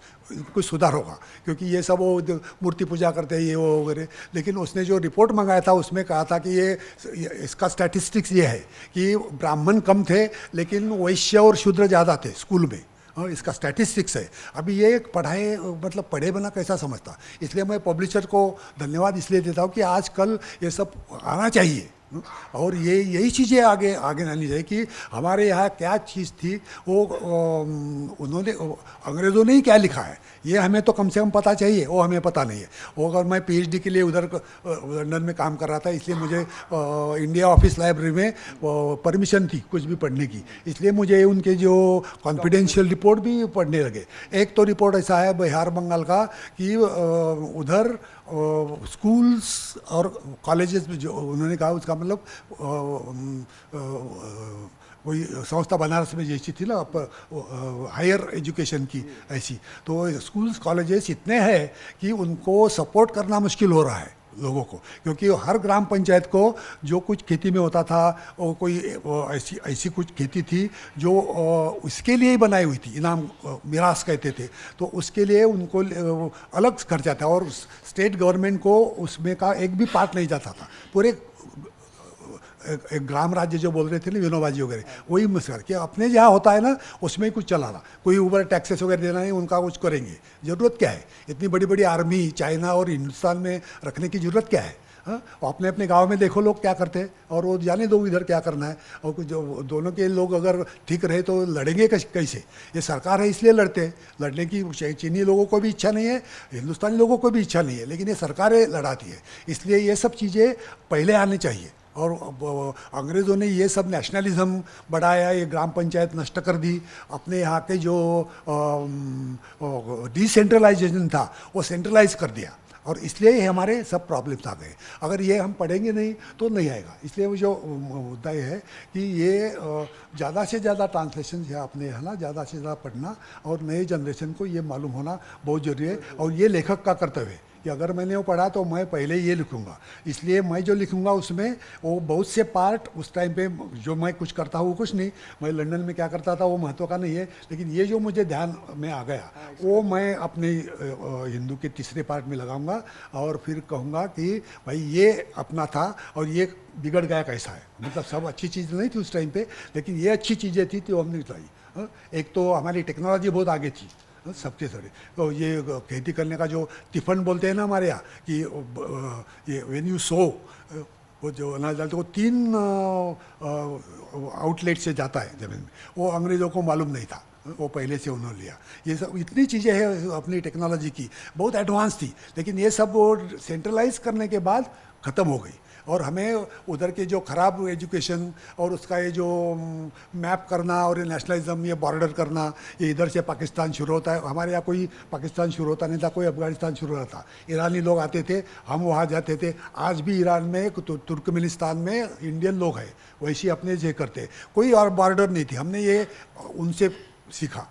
सुधार होगा, क्योंकि ये सब वो मूर्ति पूजा करते हैं ये वो वगैरह। लेकिन उसने जो रिपोर्ट मंगाया था उसमें कहा था कि ये इसका स्टैटिस्टिक्स ये है कि ब्राह्मण कम थे लेकिन वैश्य और शूद्र ज़्यादा थे स्कूल में। इसका स्टैटिस्टिक्स है। अभी ये पढ़ाए मतलब पढ़े बना कैसा समझता। इसलिए मैं पब्लिशर को धन्यवाद इसलिए देता हूँ कि आजकल ये सब आना चाहिए, और ये यही चीज़ें आगे आगे आनी चाहिए कि हमारे यहाँ क्या चीज़ थी वो उन्होंने अंग्रेज़ों ने ही क्या लिखा है ये हमें तो कम से कम पता चाहिए, वो हमें पता नहीं है। वो अगर मैं पीएचडी के लिए उधर लंदन में काम कर रहा था, इसलिए मुझे इंडिया ऑफिस लाइब्रेरी में परमिशन थी कुछ भी पढ़ने की, इसलिए मुझे उनके जो कॉन्फिडेंशियल रिपोर्ट भी पढ़ने लगे। एक तो रिपोर्ट ऐसा है बिहार बंगाल का कि उधर स्कूल्स और कॉलेजेस में जो उन्होंने कहा उसका मतलब वही संस्था बनारस में जैसी थी ना हायर एजुकेशन की ऐसी, तो स्कूल्स कॉलेजेस इतने हैं कि उनको सपोर्ट करना मुश्किल हो रहा है लोगों को, क्योंकि हर ग्राम पंचायत को जो कुछ खेती में होता था वो कोई ऐसी कुछ खेती थी जो उसके लिए ही बनाई हुई थी, इनाम मिरास कहते थे, तो उसके लिए उनको अलग खर्चा था और स्टेट गवर्नमेंट को उसमें का एक भी पार्ट नहीं जाता था। पूरे एक ग्राम राज्य जो बोल रहे थे ना विनोबाजी वगैरह, वही मसला कि अपने जहाँ होता है ना उसमें ही कुछ चलाना, कोई ऊपर टैक्सेस वगैरह देना नहीं, उनका कुछ करेंगे। ज़रूरत क्या है, इतनी बड़ी बड़ी आर्मी चाइना और हिंदुस्तान में रखने की ज़रूरत क्या है। हाँ, अपने अपने गांव में देखो लोग क्या करते हैं, और वो जाने दो इधर क्या करना है। और कुछ जो दोनों के लोग अगर ठीक रहे तो लड़ेंगे कैसे? ये सरकार है इसलिए लड़ते हैं। लड़ने की चीनी लोगों को भी इच्छा नहीं है, हिंदुस्तानी लोगों को भी इच्छा नहीं है, लेकिन ये सरकारें लड़ाती है। इसलिए ये सब चीज़ें पहले आनी चाहिए। और अंग्रेज़ों ने ये सब नेशनलिज्म बढ़ाया, ये ग्राम पंचायत नष्ट कर दी, अपने यहाँ के जो डिसेंट्रलाइजेशन था वो सेंट्रलाइज कर दिया, और इसलिए ही हमारे सब प्रॉब्लम्स आ गए। अगर ये हम पढ़ेंगे नहीं तो नहीं आएगा। इसलिए वो जो मुद्दा ये है कि ये ज़्यादा से ज़्यादा ट्रांसलेशन है अपने है ना, ज़्यादा से ज़्यादा पढ़ना और नए जनरेशन को ये मालूम होना बहुत ज़रूरी है। और ये लेखक का कर्तव्य है कि अगर मैंने वो पढ़ा तो मैं पहले ये लिखूंगा। इसलिए मैं जो लिखूंगा उसमें वो बहुत से पार्ट उस टाइम पे जो मैं कुछ करता हूँ, कुछ नहीं, मैं लंदन में क्या करता था वो महत्व का नहीं है, लेकिन ये जो मुझे ध्यान में आ गया वो मैं अपने हिंदू के तीसरे पार्ट में लगाऊंगा और फिर कहूँगा कि भाई ये अपना था और ये बिगड़ गया कैसा है। मतलब सब अच्छी चीज़ नहीं थी उस टाइम पे, लेकिन ये अच्छी चीज़ें थी तो हमने बताई। एक तो हमारी टेक्नोलॉजी बहुत आगे थी सबके सारे। तो ये खेती करने का जो तिफन बोलते हैं ना हमारे यहाँ कि ये व्हेन यू सो, वो जो अनाज डालते वो 3 आउटलेट से जाता है ज़मीन में, वो अंग्रेज़ों को मालूम नहीं था, वो पहले से उन्होंने लिया। ये सब इतनी चीज़ें हैं अपनी टेक्नोलॉजी की, बहुत एडवांस थी, लेकिन ये सब वो सेंट्रलाइज करने के बाद ख़त्म हो गई। और हमें उधर के जो ख़राब एजुकेशन और उसका ये जो मैप करना और ये नेशनलिज्म, ये बॉर्डर करना, ये इधर से पाकिस्तान शुरू होता है, हमारे यहाँ कोई पाकिस्तान शुरू होता नहीं था, कोई अफगानिस्तान शुरू होता था, ईरानी लोग आते थे, हम वहाँ जाते थे। आज भी ईरान में तुर्कमेनिस्तान में इंडियन लोग हैं, वैसे अपने जे करते, कोई और बॉर्डर नहीं थी। हमने ये उनसे सीखा।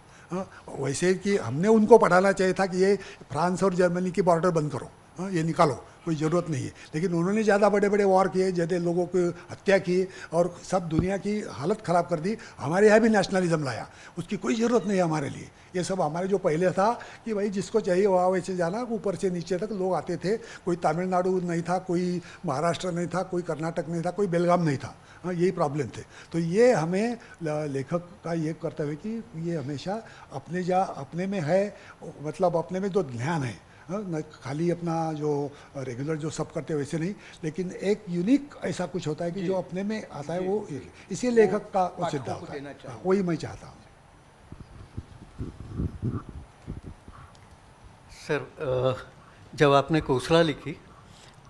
वैसे कि हमने उनको पढ़ाना चाहिए था कि ये फ्रांस और जर्मनी की बॉर्डर बंद करो, ये निकालो, कोई ज़रूरत नहीं है। लेकिन उन्होंने ज़्यादा बड़े बड़े वॉर किए, ज़्यादा लोगों को हत्या की और सब दुनिया की हालत ख़राब कर दी। हमारे यहाँ भी नेशनलिज्म लाया, उसकी कोई ज़रूरत नहीं है हमारे लिए। ये सब हमारे जो पहले था कि भाई जिसको चाहिए वहाँ वैसे जाना, ऊपर से नीचे तक लोग आते थे। कोई तमिलनाडु नहीं था, कोई महाराष्ट्र नहीं था, कोई कर्नाटक नहीं था, कोई बेलगाम नहीं था। हाँ, यही प्रॉब्लम थे। तो ये हमें लेखक का ये कर्तव्य है कि ये हमेशा अपने में है, मतलब अपने में जो ध्यान है, न खाली अपना जो रेगुलर जो सब करते हैं वैसे नहीं, लेकिन एक यूनिक ऐसा कुछ होता है कि जो अपने में आता है वो, इसी लेखक का वो सिद्ध होता है। वही मैं चाहता हूँ। सर, जब आपने कोसला लिखी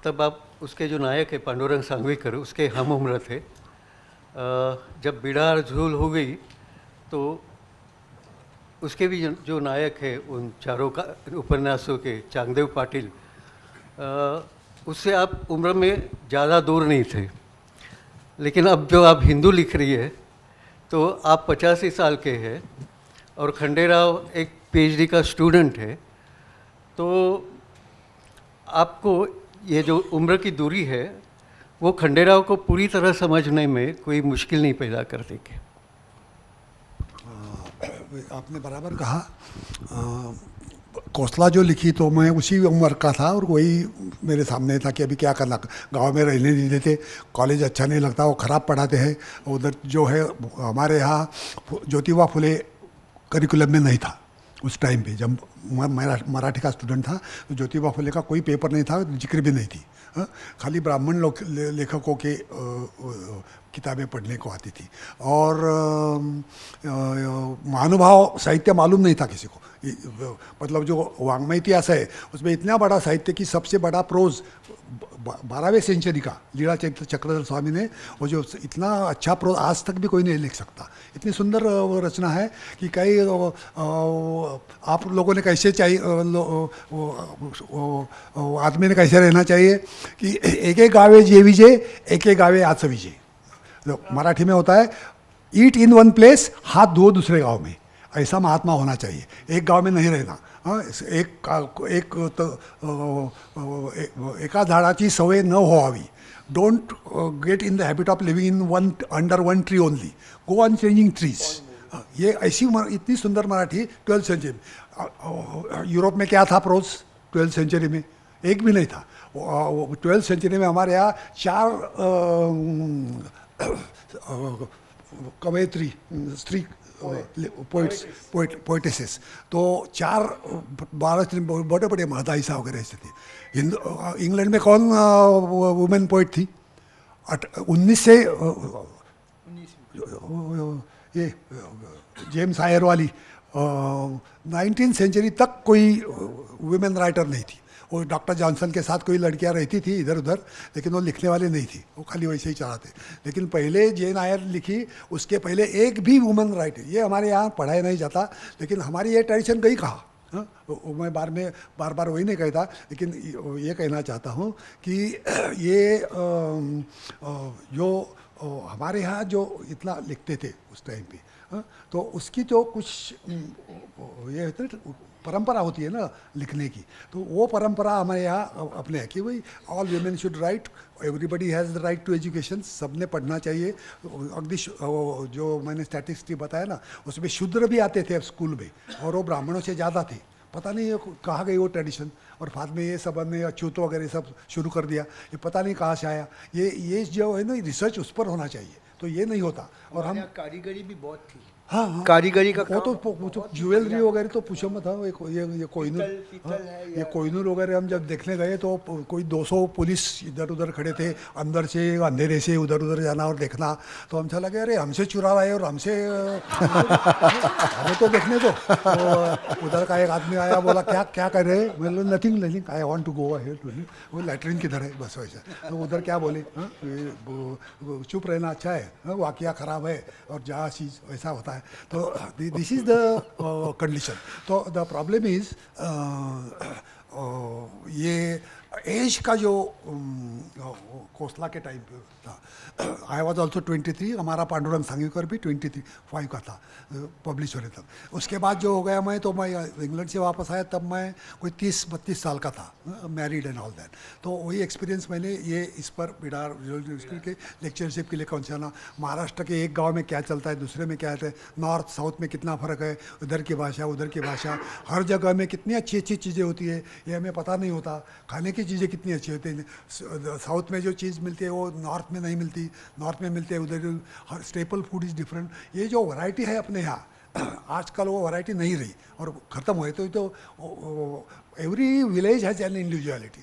तब आप उसके जो नायक है पांडुरंग सांगवीकर, उसके हम उम्र थे। जब बिडार झूल हो गई तो उसके भी जो नायक है उन चारों का उपन्यासों के, चांगदेव पाटिल, उससे आप उम्र में ज़्यादा दूर नहीं थे। लेकिन अब जो आप हिंदू लिख रही है तो आप 85 साल के हैं और खंडेराव एक PhD का स्टूडेंट है, तो आपको ये जो उम्र की दूरी है वो खंडेराव को पूरी तरह समझने में कोई मुश्किल नहीं पैदा कर देगी। आपने बराबर कहा। कोसला जो लिखी तो मैं उसी उम्र का था और वही मेरे सामने था कि अभी क्या करना, गांव में रहने नहीं देते, कॉलेज अच्छा नहीं लगता, वो ख़राब पढ़ाते हैं। उधर जो है हमारे यहाँ ज्योतिबा फुले करिकुलम में नहीं था उस टाइम पे। जब मैं मराठी का स्टूडेंट था तो ज्योतिबा फुले का कोई पेपर नहीं था, जिक्र भी नहीं थी। खाली ब्राह्मण लोग लेखकों के किताबें पढ़ने को आती थी। और महानुभाव साहित्य मालूम नहीं था किसी को। मतलब जो वाङ्मय इतिहास है उसमें इतना बड़ा साहित्य कि सबसे बड़ा प्रोज 12वीं सेंचुरी का लीला चक्रधर स्वामी ने, वो जो इतना अच्छा प्रोज आज तक भी कोई नहीं लिख सकता। इतनी सुंदर रचना है कि कई आप लोगों ने कैसे चाहिए, आदमी ने कैसे रहना चाहिए कि एक एक गावे जे विजय, एक एक गावे आच विजय। मराठी में होता है ईट इन वन प्लेस, हाथ धो दूसरे गांव में। ऐसा महात्मा होना चाहिए, एक गांव में नहीं रहना। एका झाडाची सवय न व्हावी। Don't get in the habit of living in under one tree only, go on changing trees. ये ऐसी इतनी सुंदर मराठी 12th सेंचुरी में। यूरोप में क्या था प्रोज 12th सेंचुरी में? एक भी नहीं था। 12th सेंचुरी में हमारे यहाँ 4 कवयित्री स्त्री पोइटेसिस। तो 4-12 बड़े बड़े महदाइसा वगैरह ऐसे थे। इंग्लैंड में कौन वुमेन पोइट थी? 19 से ये जेम्स आयर वाली 19th सेंचुरी तक कोई वुमेन राइटर नहीं थी। वो डॉक्टर जॉनसन के साथ कोई लड़कियां रहती थी इधर उधर, लेकिन वो लिखने वाले नहीं थी, वो खाली वैसे ही चलाते। लेकिन पहले जेन आयर लिखी, उसके पहले एक भी वुमेन राइटर, ये हमारे यहाँ पढ़ाया नहीं जाता, लेकिन हमारी ये ट्रेडिशन गई कहाँ? हाँ, मैं बार बार वही नहीं कहता, लेकिन ये कहना चाहता हूँ कि ये जो हमारे यहाँ जो इतना लिखते थे उस टाइम पे, हाँ, तो उसकी जो कुछ ये होता है परंपरा होती है ना लिखने की, तो वो परंपरा हमारे यहाँ अपने है कि भाई all women should right, everybody has the right to education, सबने पढ़ना चाहिए। अगदी जो मैंने स्टैटिस्टिक्स बताया ना, उसमें शूद्र भी आते थे स्कूल में, और वो ब्राह्मणों से ज़्यादा थे। पता नहीं ये कहाँ गई वो ट्रेडिशन, और बाद में ये सब हमने अछूत वगैरह सब शुरू कर दिया, ये पता नहीं कहाँ से आया। ये जो है ना रिसर्च उस पर होना चाहिए, तो ये नहीं होता। और हम कारीगरी भी बहुत थी। हाँ हाँ, कारीगरी का वो तो ज्वेलरी वगैरह तो पूछो मत। हाँ, ये कोहिनूर, हाँ, ये कोहिनूर वगैरह हम जब देखने गए तो कोई 200 पुलिस इधर उधर खड़े थे, अंदर से अंधेरे से उधर उधर जाना और देखना। तो हम चला गया, अरे हमसे चुरा रहा है और हमसे हमें तो देखने दो। तो उधर का एक आदमी आया, बोला क्या क्या कर रहे हैं? मैं बोला nothing, I want to go ahead. वो लैट्रिन किधर है, बस वैसा। तो उधर क्या बोले, चुप रहना अच्छा है, वाकया ख़राब है, और जहाँ चीज़ वैसा होता है। तो दिस इज़ द कंडीशन। तो द प्रॉब्लम इज़ ये एज का जो खोसला के टाइम पे था। आई वॉज ऑल्सो 23, हमारा पांडुरंग सांगवीकर भी 25 का था पब्लिश होने तक। उसके बाद जो हो गया, मैं इंग्लैंड से वापस आया, तब मैं कोई 30-32 साल का था, मैरिड एंड ऑल दैट। तो वही एक्सपीरियंस मैंने ये इस पर बिडार यूनिवर्सिटी के लेक्चरशिप के लिए पहुंचाना, महाराष्ट्र के एक गांव में क्या चलता है, दूसरे में क्या है, नॉर्थ साउथ में कितना फ़र्क है, उधर की भाषा उधर की भाषा, हर जगह में कितनी अच्छी अच्छी चीज़ें होती है ये हमें पता नहीं होता। खाने की चीज़ें कितनी अच्छी होती हैं, साउथ में जो चीज़ मिलती है वो नॉर्थ में नहीं मिलती, नॉर्थ में मिलते हैं उधर। हर स्टेपल फूड इज़ डिफरेंट। ये जो वैरायटी है अपने यहाँ, आजकल वो वैरायटी नहीं रही और ख़त्म हो गई। तो every village has an individuality,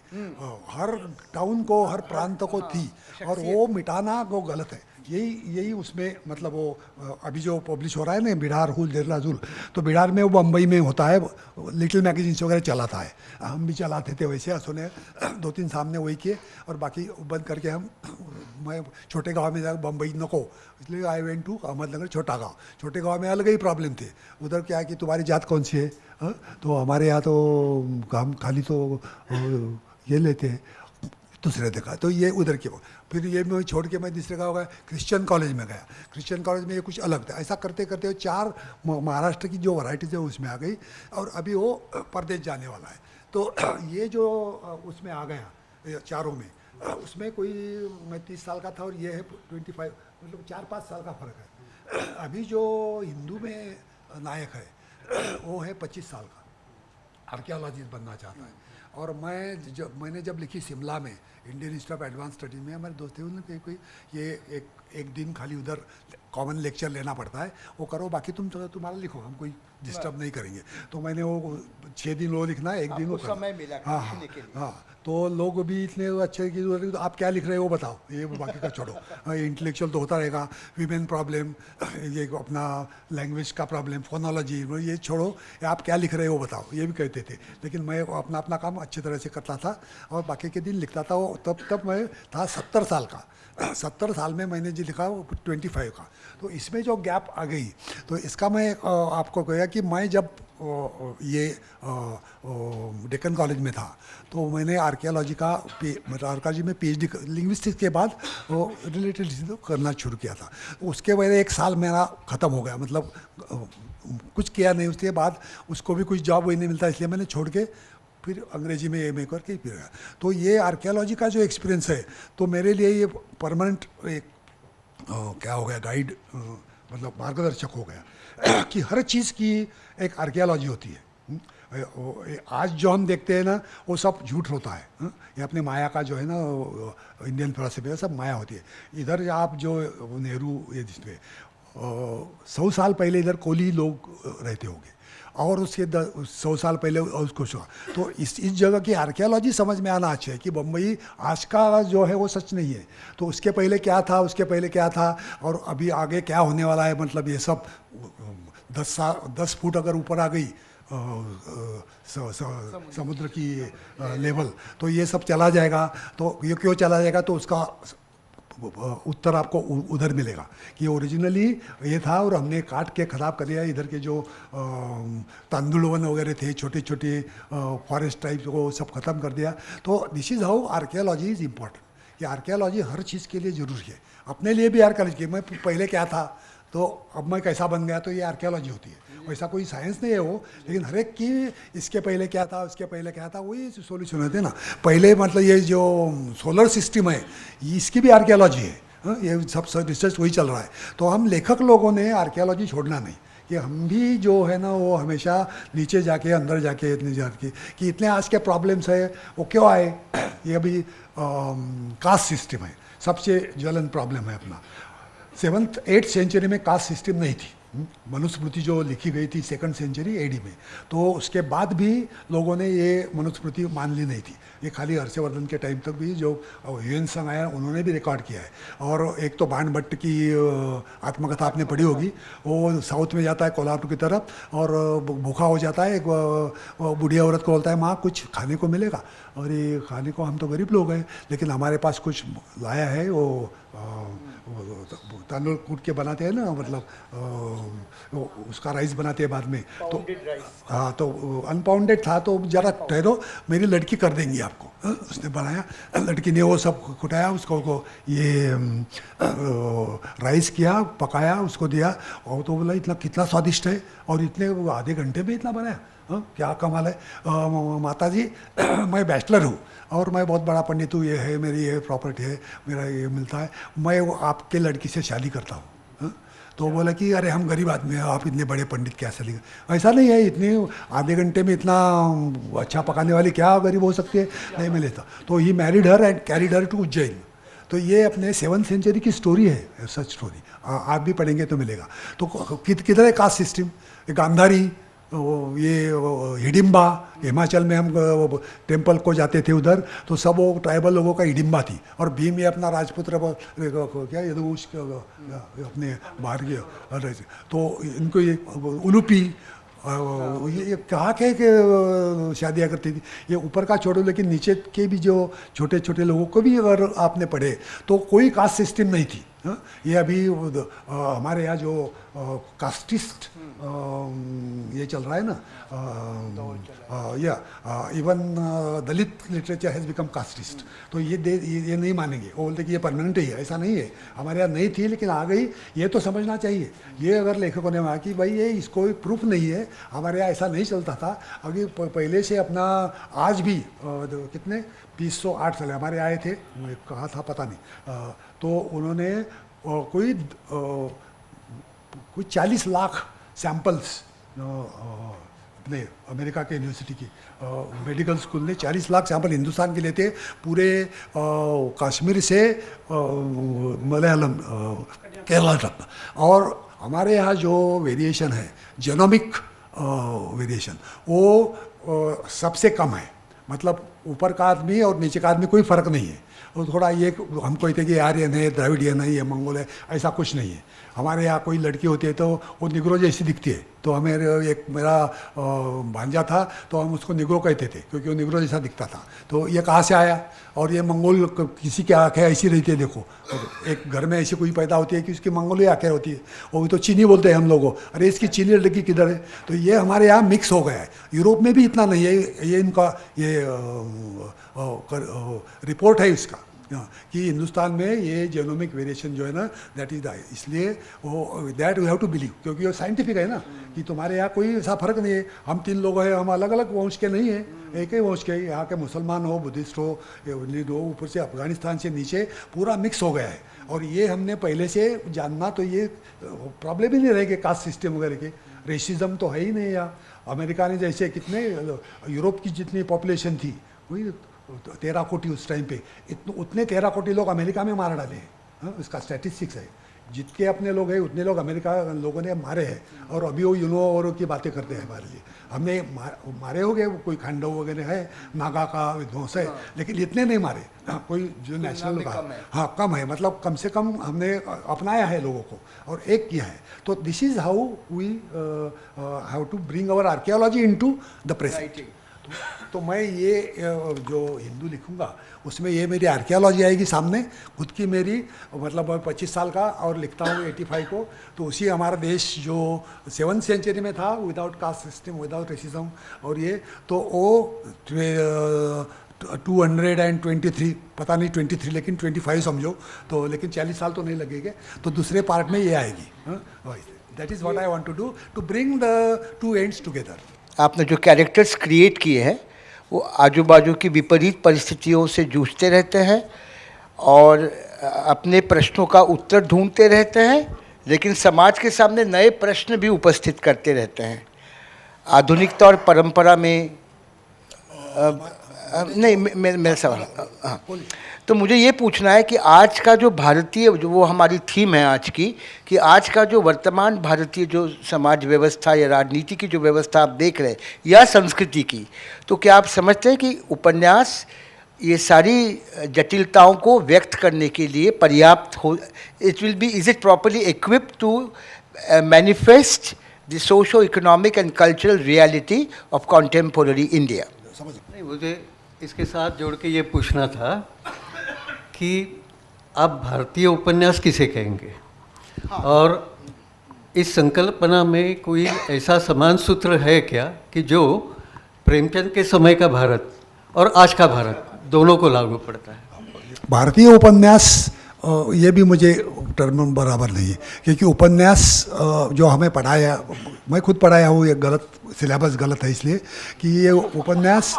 her town को, हर प्रांत को थी, और वो मिटाना वो गलत है। यही उसमें मतलब वो अभी जो पब्लिश हो रहा है ना, बिहार हुल देरलाजुल, तो बिहार में वो बम्बई में होता है, लिटिल मैगजीन्स वगैरह चलाता है, हम भी चलाते थे वैसे। असुने 2-3 सामने वही किए, और बाकी बंद करके मैं छोटे गांव में जाकर, बम्बई नको, इसलिए आई वेंट टू अहमदनगर, छोटा गांव। छोटे गांव में अलग ही प्रॉब्लम थे। उधर क्या है कि तुम्हारी जात कौन सी है, तो हमारे यहाँ तो हम खाली तो ये लेते हैं, दूसरे देखा। तो ये उधर की वो, फिर ये मैं छोड़ के मैं दूसरे गाँव गया, क्रिश्चियन कॉलेज में गया। क्रिश्चियन कॉलेज में ये कुछ अलग था। ऐसा करते करते 4 महाराष्ट्र की जो वैरायटीज़ है उसमें आ गई, और अभी वो परदेश जाने वाला है। तो ये जो उसमें आ गया चारों में, उसमें कोई मैं 30 साल का था और ये है 25, मतलब 4-5 साल का फ़र्क है। अभी जो हिंदू में नायक है वो है 25 साल का, आर्कियोलॉजिस्ट बनना चाहता है। और मैंने जब लिखी शिमला में Indian institute of advance studies में, हमारे दोस्त थे, उन्होंने कोई ये एक दिन खाली उधर कॉमन लेक्चर लेना पड़ता है, वो करो, बाकी तुम्हारा लिखो, हम कोई डिस्टर्ब नहीं करेंगे। तो मैंने वो 6 दिन वो लिखना है, 1 दिन वो समय मिला लिखने के लिए। हाँ, तो लोग भी इतने अच्छे कि तो आप क्या लिख रहे हो वो बताओ, ये बाकी का छोड़ो। इंटेलेक्चुअल तो होता रहेगा, वीमेन प्रॉब्लम, ये अपना लैंग्वेज का प्रॉब्लम, फोनोलॉजी, ये छोड़ो, आप क्या लिख रहे हो बताओ, ये भी कहते थे। लेकिन मैं अपना काम अच्छी तरह से करता था और बाकी के दिन लिखता था। वो तब मैं था 70 साल का। 70 साल में मैंने जो लिखा वो 25 का। तो इसमें जो गैप आ गई, तो इसका मैं आपको कहा कि मैं जब ये डेक्कन कॉलेज में था, तो मैंने आर्कियोलॉजी में PhD लिंग्विस्टिक्स के बाद वो रिलेटेड करना शुरू किया था। उसके वजह 1 साल मेरा ख़त्म हो गया, मतलब कुछ किया नहीं। उसके बाद उसको भी कुछ जॉब वही नहीं मिलता, इसलिए मैंने छोड़ के फिर अंग्रेजी में MA करके फिर गया। तो ये आर्कियोलॉजी का जो एक्सपीरियंस है, तो मेरे लिए ये परमानेंट एक क्या हो गया, गाइड, मतलब मार्गदर्शक हो गया कि हर चीज़ की एक आर्कियोलॉजी होती है। आज जो हम देखते हैं ना, वो सब झूठ होता है। ये अपने माया का जो है ना, इंडियन फिलॉसफी है, सब माया होती है। इधर आप जो नेहरू ये जिसमें 100 साल पहले इधर कोली लोग रहते होंगे, और उसके 100 साल पहले उसको तो इस जगह की आर्कियोलॉजी समझ में आना अच्छा है कि बम्बई आज का जो है वो सच नहीं है, तो उसके पहले क्या था, उसके पहले क्या था, और अभी आगे क्या होने वाला है, मतलब ये सब 10 फुट अगर ऊपर आ गई समुद्र की लेवल, तो ये सब चला जाएगा। तो ये क्यों चला जाएगा, तो उसका उत्तर आपको उधर मिलेगा कि ओरिजिनली ये था और हमने काट के ख़राब कर दिया। इधर के जो तांदुल वन वगैरह थे, छोटे छोटे फॉरेस्ट टाइप को सब ख़त्म कर दिया। तो this is how archaeology is important. ये आर्कियोलॉजी हर चीज़ के लिए ज़रूरी है, अपने लिए भी आर्कियोलॉजी। मैं पहले क्या था तो अब मैं कैसा बन गया, तो ये आर्कियोलॉजी होती है। वैसा कोई साइंस नहीं है वो, लेकिन हर एक की इसके पहले क्या था, उसके पहले क्या था, वही सॉल्यूशन होते हैं ना। पहले मतलब ये जो सोलर सिस्टम है इसकी भी आर्कियोलॉजी है, ये सब रिसर्च वही चल रहा है। तो हम लेखक लोगों ने आर्कियोलॉजी छोड़ना नहीं, कि हम भी जो है ना वो हमेशा नीचे जाके अंदर जाके इतने जाके कि इतने आज के प्रॉब्लम्स है वो क्यों आए। ये अभी कास्ट सिस्टम है, सबसे ज्वलन प्रॉब्लम है अपना। 7th 8th सेंचुरी में कास्ट सिस्टम नहीं थी। मनुस्मृति जो लिखी गई थी 2nd सेंचुरी AD में, तो उसके बाद भी लोगों ने ये मनुस्मृति मान ली नहीं थी। ये खाली हर्षवर्धन के टाइम तक भी जो ह्यूएन संग आया उन्होंने भी रिकॉर्ड किया है। और एक तो बाण भट्ट की आत्मकथा आपने पढ़ी होगी, वो साउथ में जाता है कोल्हापुर की तरफ और भूखा हो जाता है। एक बुढ़िया औरत को बोलता है माँ कुछ खाने को मिलेगा, और ये खाने को हम तो गरीब लोग हैं लेकिन हमारे पास कुछ लाया है, वो तांदुल कूट के बनाते हैं ना, मतलब उसका राइस बनाते हैं बाद में, तो हाँ तो अनपाउंडेड था। तो ज़रा ठहरो मेरी लड़की कर देंगी आपको। उसने बनाया, लड़की ने वो सब कुटाया, उसको को ये राइस किया, पकाया, उसको दिया, और तो बोला इतना कितना स्वादिष्ट है, और इतने आधे घंटे में इतना बनाया। क्या कमाल है। माता जी मैं बैचलर हूँ और मैं बहुत बड़ा पंडित हूँ, ये है मेरी ये प्रॉपर्टी है, मेरा ये मिलता है, मैं वो आपके लड़की से शादी करता हूँ। तो बोला कि अरे हम गरीब आदमी हैं, आप इतने बड़े पंडित कैसे लिखे। ऐसा नहीं है, इतने आधे घंटे में इतना अच्छा पकाने वाली क्या गरीब हो सकती है, नहीं मैं लेता। तो he married her and carried her to Ujjain. तो ये अपने 7th सेंचुरी की स्टोरी है, सच स्टोरी। आप भी पढ़ेंगे तो मिलेगा। तो किधर है कास्ट सिस्टम, गांधारी, ये हिडिम्बा, हिमाचल में हम टेम्पल को जाते थे उधर, तो सब वो ट्राइबल लोगों का हिडिम्बा थी। और भीम ये अपना राजपुत्र क्या ये तो अपने बाहर के, तो इनको ये उलूपी ये कहा के शादियाँ करती थी। ये ऊपर का छोड़ो, लेकिन नीचे के भी जो छोटे छोटे लोगों को भी अगर आपने पढ़े तो कोई कास्ट सिस्टम नहीं थी। ये अभी हमारे यहाँ जो कास्टिस्ट ये चल रहा है ना, या even Dalit literature has become casteist. तो ये नहीं मानेंगे, वो बोलते कि ये परमानेंट ही है। ऐसा नहीं है, हमारे यहाँ नहीं थी लेकिन आ गई, ये तो समझना चाहिए। ये अगर लेखकों ने कहा कि भाई ये इसको कोई प्रूफ नहीं है, हमारे यहाँ ऐसा नहीं चलता था अभी पहले से अपना। आज भी कितने 208 साल हमारे आए थे, कहा था पता नहीं, तो उन्होंने कोई 40 लाख सैंपल्स अपने अमेरिका के यूनिवर्सिटी की मेडिकल स्कूल ने 40 लाख सैंपल हिंदुस्तान के लिए थे, पूरे कश्मीर से मलयालम केरला तक। और हमारे यहाँ जो वेरिएशन है जेनोमिक वेरिएशन, वो सबसे कम है। मतलब ऊपर का आदमी और नीचे का आदमी कोई फ़र्क नहीं है। और थोड़ा ये हम कहते हैं कि आर्यन है, द्रविडियन है, ये मंगोल है, ऐसा कुछ नहीं है। हमारे यहाँ कोई लड़की होती है तो वो निग्रो जैसी दिखती है। तो हमें एक मेरा भांजा था तो हम उसको निग्रो कहते थे क्योंकि वो निग्रो जैसा दिखता था। तो ये कहाँ से आया, और ये मंगोल किसी की आँखें ऐसी रहती है, देखो एक घर में ऐसी कोई पैदा होती है कि उसकी मंगोली आँखें होती है, वो तो चीनी बोलते हैं हम लोगों, अरे इसकी चीनी लड़की किधर है। तो ये हमारे यहाँ मिक्स हो गया है। यूरोप में भी इतना नहीं है, ये इनका ये रिपोर्ट है इसका कि हिंदुस्तान में ये जेनोमिक वेरिएशन जो है ना दैट इज द, इसलिए वो that we have to believe, क्योंकि वो साइंटिफिक है ना कि तुम्हारे यहाँ कोई ऐसा फर्क नहीं है। हम 3 लोग हैं, हम अलग अलग वंश के नहीं हैं, एक ही वंश के। यहाँ के मुसलमान हो, बुद्धिस्ट हो, हिंदू हो, ऊपर से अफगानिस्तान से नीचे पूरा मिक्स हो गया है। और ये हमने पहले से जानना, तो ये प्रॉब्लम ही नहीं रहेगी कास्ट सिस्टम वगैरह के। रेसिज्म तो है ही नहीं यहाँ। अमेरिका ने जैसे कितने यूरोप की जितनी पॉपुलेशन थी वही 13 कोटी उस टाइम पे, उतने 13 कोटी लोग अमेरिका में मार डाले हैं। इसका स्टैटिस्टिक्स है। जितने अपने लोग हैं उतने लोग अमेरिका लोगों ने मारे हैं, और अभी वो यूनो और की बातें करते हैं हमारे लिए। हमने मारे हो गए, कोई खांडव वगैरह है, नागा का विध्वंस है, लेकिन इतने नहीं मारे। कोई जो नेशनल का हाँ कम है, मतलब कम से कम हमने अपनाया है लोगों को और एक किया है। तो this is how we have to bring our archaeology into the present. तो मैं ये जो हिंदू लिखूंगा उसमें ये मेरी आर्कियोलॉजी आएगी सामने, खुद की मेरी, मतलब 25 साल का और लिखता हूँ 85 को। तो उसी हमारा देश जो 7th सेंचुरी में था, without caste system, without racism, और ये तो वो 223, पता नहीं 23 लेकिन 25 समझो तो, लेकिन 40 साल तो नहीं लगेंगे। तो दूसरे पार्ट में ये आएगी। That is what I want to do, to bring the two ends together. आपने जो कैरेक्टर्स क्रिएट किए हैं वो आजू बाजू की विपरीत परिस्थितियों से जूझते रहते हैं और अपने प्रश्नों का उत्तर ढूंढते रहते हैं, लेकिन समाज के सामने नए प्रश्न भी उपस्थित करते रहते हैं। आधुनिकता और परंपरा में नहीं, मेरा सवाल हाँ, तो मुझे ये पूछना है कि आज का जो भारतीय, जो वो हमारी थीम है आज की, कि आज का जो वर्तमान भारतीय जो समाज व्यवस्था या राजनीति की जो व्यवस्था आप देख रहे हैं या संस्कृति की, तो क्या आप समझते हैं कि उपन्यास ये सारी जटिलताओं को व्यक्त करने के लिए पर्याप्त हो? It will be, is it properly equipped to manifest the socio economic and cultural reality of contemporary India? नहीं, मुझे इसके साथ जोड़ के ये पूछना था कि आप भारतीय उपन्यास किसे कहेंगे, और इस संकल्पना में कोई ऐसा समान सूत्र है क्या कि जो प्रेमचंद के समय का भारत और आज का भारत दोनों को लागू पड़ता है? भारतीय उपन्यास ये भी मुझे टर्म बराबर नहीं है, क्योंकि उपन्यास जो हमें पढ़ाया, मैं खुद पढ़ाया हूँ, ये गलत सिलेबस गलत है, इसलिए कि ये उपन्यास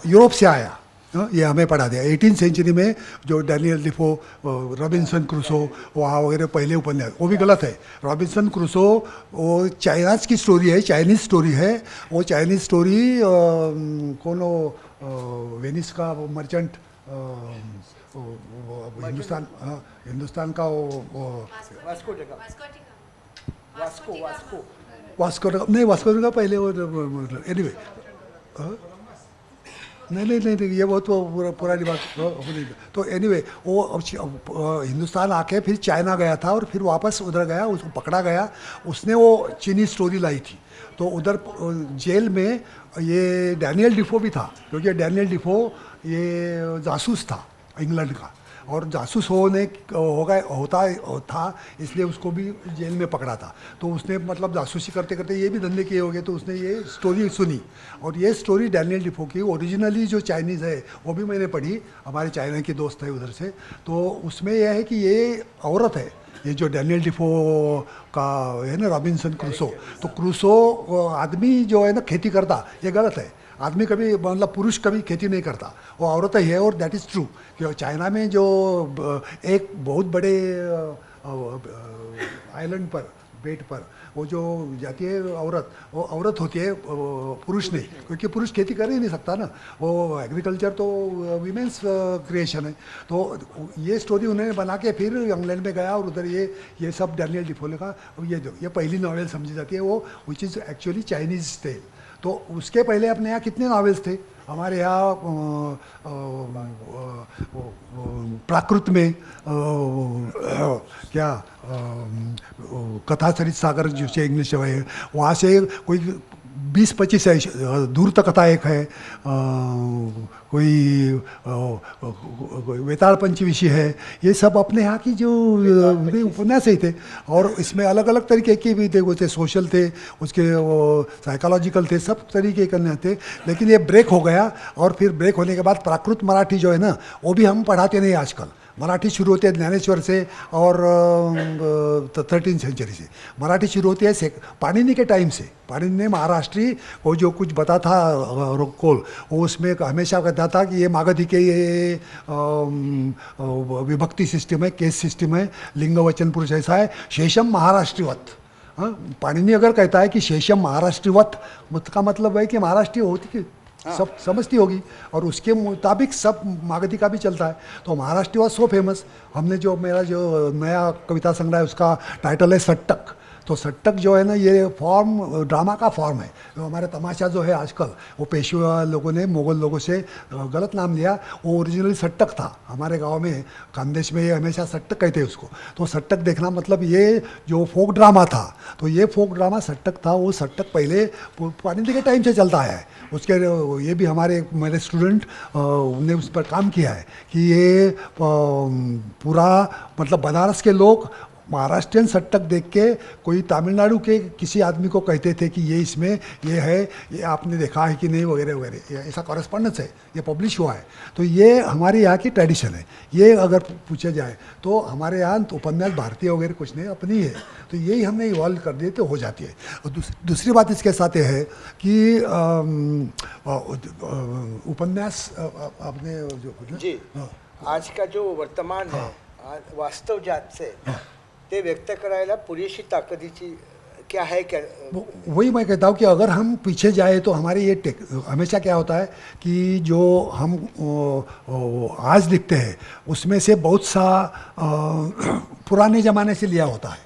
यूरोप से आया, ये हमें पढ़ा दिया। 18th सेंचुरी में जो डैनियल डिफो, रॉबिन्सन क्रूसो, वहाँ वगैरह पहले उपन्यास, वो भी गलत है। रॉबिन्सन क्रूसो वो चाइनाज की स्टोरी है, चाइनीज स्टोरी है। वो चाइनीज स्टोरी कौन हो, वेनिस का वो मर्चेंट, हिंदुस्तान का वो वास्को नहीं, वास्को का पहले वो, एनीवे नहीं, ये बहुत पुरानी बात हो नहीं। तो एनीवे वो हिंदुस्तान आके फिर चाइना गया था और फिर वापस उधर गया, उसको पकड़ा गया, उसने वो चीनी स्टोरी लाई थी। तो उधर जेल में ये डैनियल डिफो भी था, क्योंकि डैनियल डिफो ये जासूस था इंग्लैंड का, और जासूस होता था, इसलिए उसको भी जेल में पकड़ा था। तो उसने मतलब जासूसी करते करते ये भी धंधे किए होंगे, तो उसने ये स्टोरी सुनी, और ये स्टोरी डैनियल डिफो की ओरिजिनली जो चाइनीज़ है वो भी मैंने पढ़ी, हमारे चाइना के दोस्त है उधर से। तो उसमें यह है कि ये औरत है, ये जो डैनियल डिफो का है ना, रॉबिन्सन क्रूसो, तो क्रूसो आदमी जो है ना खेती करता, ये गलत है। आदमी कभी, मतलब पुरुष कभी खेती नहीं करता, वो औरत ही है, और दैट इज़ ट्रू। कि चाइना में जो एक बहुत बड़े आइलैंड पर, बेट पर, वो जो जाती है औरत, वो औरत होती है, पुरुष नहीं, क्योंकि पुरुष खेती कर ही नहीं सकता ना, वो एग्रीकल्चर तो वीमेंस क्रिएशन है। तो ये स्टोरी उन्होंने बना के फिर इंग्लैंड में गया, और उधर ये सब डैनियल डिफो का ये पहली नॉवेल समझी जाती है, वो which is actually Chinese tale. तो उसके पहले अपने यहाँ कितने नॉवेल्स थे हमारे यहाँ, प्राकृत में क्या कथा चरित सागर जो से इंग्लिश है, वहाँ से कोई 20-25 है, दूर तक कथा एक है, कोई वेताल पंचविशी है, ये सब अपने यहाँ की जो उपन्यास ही थे। और इसमें अलग अलग तरीके के भी थे, वो थे सोशल थे, उसके वो साइकोलॉजिकल थे, सब तरीके के थे। लेकिन ये ब्रेक हो गया, और फिर ब्रेक होने के बाद प्राकृत मराठी जो है ना, वो भी हम पढ़ाते नहीं आजकल। मराठी शुरू होती है ज्ञानेश्वर से, और 13th सेंचुरी से मराठी शुरू होती है पाणिनि के टाइम से। पाणिनि ने महाराष्ट्री वो जो कुछ बता था रोकोल, वो उसमें हमेशा कहता था कि ये मागधी के ये विभक्ति सिस्टम है, केस सिस्टम है, लिंग वचन पुरुष ऐसा है, शेषम महाराष्ट्रीवत। हाँ, पाणिनि अगर कहता है कि शेषम महाराष्ट्रीवत, उसका मतलब है कि महाराष्ट्रीय होती सब समझती होगी, और उसके मुताबिक सब मागधी का भी चलता है। तो महाराष्ट्र वॉज सो फेमस। हमने जो मेरा जो नया कविता संग्रह है उसका टाइटल है सट्टक। तो सट्टक जो है ना, ये फॉर्म ड्रामा का फॉर्म है। जो हमारे तमाशा जो है आजकल, वो पेशवा लोगों ने मुग़ल लोगों से गलत नाम लिया। वो ओरिजिनली सट्टक था। हमारे गांव में खानदेश में ये हमेशा सट्टक कहते हैं उसको। तो सट्टक देखना मतलब ये जो फोक ड्रामा था, तो ये फोक ड्रामा सट्टक था। वो सट्टक पहले पाणिनि के टाइम से चलता आया है। उसके ये भी हमारे मेरे स्टूडेंट ने उस पर काम किया है कि ये पूरा मतलब बनारस के लोग महाराष्ट्रियन सट्टक देख के कोई तमिलनाडु के किसी आदमी को कहते थे कि ये इसमें ये है, ये आपने देखा है कि नहीं, वगैरह वगैरह। ऐसा कॉरेस्पॉन्डेंस है, ये पब्लिश हुआ है। तो ये हमारे यहाँ की ट्रेडिशन है। ये अगर पूछा जाए तो हमारे यहाँ तो उपन्यास भारतीय वगैरह कुछ नहीं, अपनी है। तो यही हमने इवॉल्व कर दिए तो हो जाती है। और दूसरी बात इसके साथ ये है कि उपन्यास आपने जो जी, आज का जो वर्तमान है वास्तव जात से ते व्यक्त करायला पुरेशी ताकदीची क्या है क्या? वही मैं कहता हूँ कि अगर हम पीछे जाए तो हमारी ये हमेशा क्या होता है कि जो हम आज लिखते हैं उसमें से बहुत सा पुराने ज़माने से लिया होता है,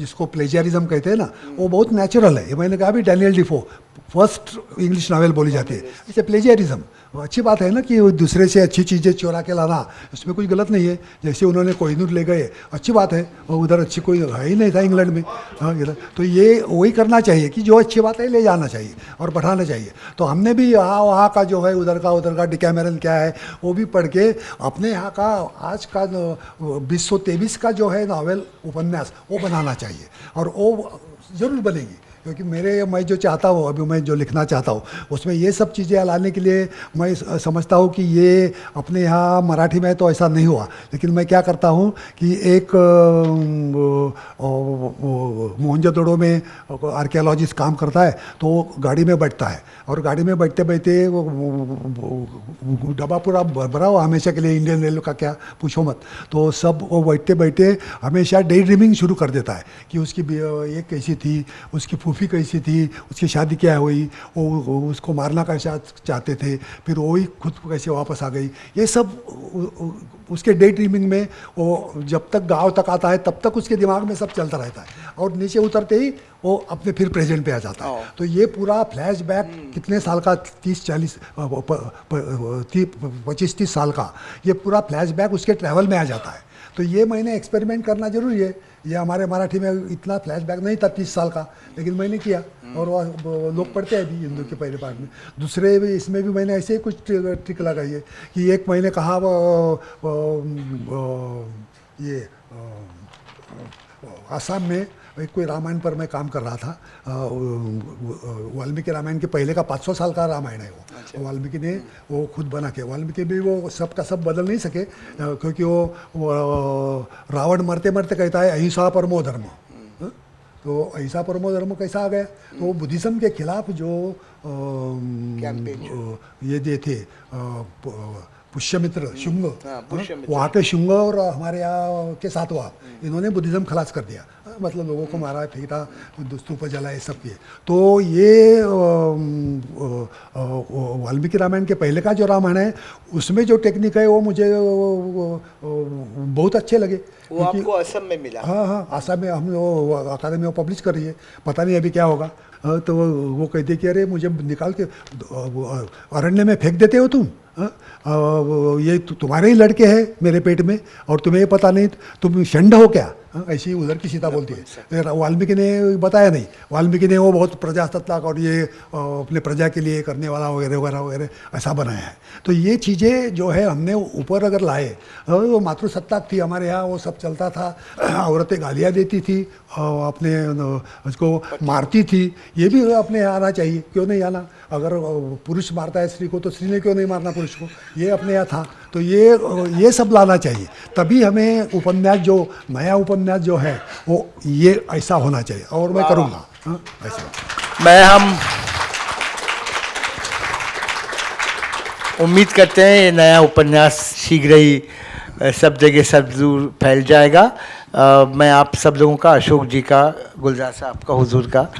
जिसको प्लेजियरिज्म कहते हैं ना, वो बहुत नेचुरल है। ये मैंने कहा भी डैनियल डिफो फर्स्ट इंग्लिश नावल बोली जाती है, इसे प्लेजियरिज्म। अच्छी बात है ना कि दूसरे से अच्छी चीज़ें चुरा के लाना, इसमें कुछ गलत नहीं है। जैसे उन्होंने कोहिनूर ले गए, अच्छी बात है, और उधर अच्छी कोई है ही नहीं था इंग्लैंड में। हाँ, इधर तो ये वही करना चाहिए कि जो अच्छी बात है ले जाना चाहिए और बढ़ाना चाहिए। तो हमने भी यहाँ वहाँ का जो है उधर का डिकैमेरन क्या है वो भी पढ़ के अपने यहाँ का आज का 2023 का जो है नावल उपन्यास वो बनाना चाहिए, और वो ज़रूर बनेगी। क्योंकि मैं जो चाहता हूँ, अभी मैं जो लिखना चाहता हूँ उसमें ये सब चीज़ें लाने के लिए मैं समझता हूँ कि ये अपने यहाँ मराठी में तो ऐसा नहीं हुआ। लेकिन मैं क्या करता हूँ कि एक मोहनजोदड़ो में आर्कियोलॉजिस्ट काम करता है, तो वो गाड़ी में बैठता है, और गाड़ी में बैठते बैठते वो डब्बा पूरा भरा हुआ हमेशा के लिए, इंडियन रेलवे का क्या पूछो मत। तो सब वो बैठते बैठते हमेशा डे ड्रीमिंग शुरू कर देता है कि उसकी ये कैसी थी, उसकी फूफी कैसी थी, उसकी शादी क्या हुई, वो उसको मारना कैसा चाहते थे, फिर वही खुद कैसे वापस आ गई। ये सब उसके डे ड्रीमिंग में वो जब तक गांव तक आता है तब तक उसके दिमाग में सब चलता रहता है, और नीचे उतरते ही वो अपने फिर प्रेजेंट पे आ जाता है। तो ये पूरा फ्लैशबैक कितने साल का, 25-30 साल का ये पूरा फ्लैशबैक उसके ट्रैवल में आ जाता है। तो ये मैंने एक्सपेरिमेंट करना जरूरी है। ये हमारे मराठी में इतना फ्लैशबैक नहीं था 30 साल का, लेकिन मैंने किया, और वो लोग पढ़ते हैं भी हिंदू के पहले पार्ट में। दूसरे भी इसमें भी मैंने ऐसे ही कुछ ट्रिक लगाई है कि एक मैंने कहा ये आसाम में एक कोई रामायण पर मैं काम कर रहा था। वाल्मीकि रामायण के पहले का 500 साल का रामायण है वो। अच्छा। वाल्मीकि ने वो खुद बना के, वाल्मीकि भी वो सब का सब बदल नहीं सके, क्योंकि वो रावण मरते मरते कहता है अहिंसा परमो धर्म। तो अहिंसा परमो धर्म कैसा आ गया? तो वो बुद्धिज़्म के खिलाफ जो ये जो थे पुष्यमित्र शुंग, वहाँ के शुंग और हमारे यहाँ के सातवा, इन्होंने बुद्धिज़्म खलास कर दिया, मतलब लोगों को मारा, फेंका, स्तूप जलाए, सब किए। तो ये वाल्मीकि रामायण के पहले का जो रामायण है उसमें जो टेक्निक है वो मुझे बहुत अच्छे लगे। वो आपको असम में मिला? हाँ हाँ, असम में हम वो अकादमी में पब्लिश कर रही है, पता नहीं अभी क्या होगा। तो वो कहते कि अरे मुझे निकाल के अरण्य में फेंक देते हो तुम, ये तुम्हारे ही लड़के हैं मेरे पेट में और तुम्हें ये पता नहीं, तुम षंड हो क्या? ऐसी उधर की सीता बोलती है। वाल्मीकि ने बताया नहीं, वाल्मीकि ने वो बहुत प्रजासत्ताक और ये अपने प्रजा के लिए करने वाला वगैरह वगैरह वगैरह ऐसा बनाया है। तो ये चीज़ें जो है हमने ऊपर अगर लाए, वो मातृसत्ताक थी हमारे यहाँ, वो सब चलता था, औरतें गालियाँ देती थी, अपने उसको मारती थी, ये भी अपने यहाँ आना चाहिए, क्यों नहीं आना? अगर पुरुष मारता है स्त्री को तो स्त्री ने क्यों नहीं मारना पुरुष को? ये अपने यहाँ था। तो ये सब लाना चाहिए, तभी हमें उपन्यास जो नया उपन्यास जो है वो ये ऐसा होना चाहिए, और मैं करूँगा ऐसा। हम उम्मीद करते हैं ये नया उपन्यास शीघ्र ही सब जगह सब दूर फैल जाएगा। मैं आप सब लोगों का, अशोक जी का, गुलजार साहब का, हुजूर का,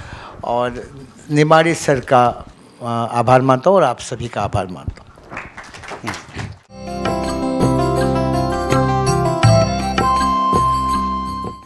और निमाड़ी सर का आभार मानता हूँ और आप सभी का आभार मानता हूँ।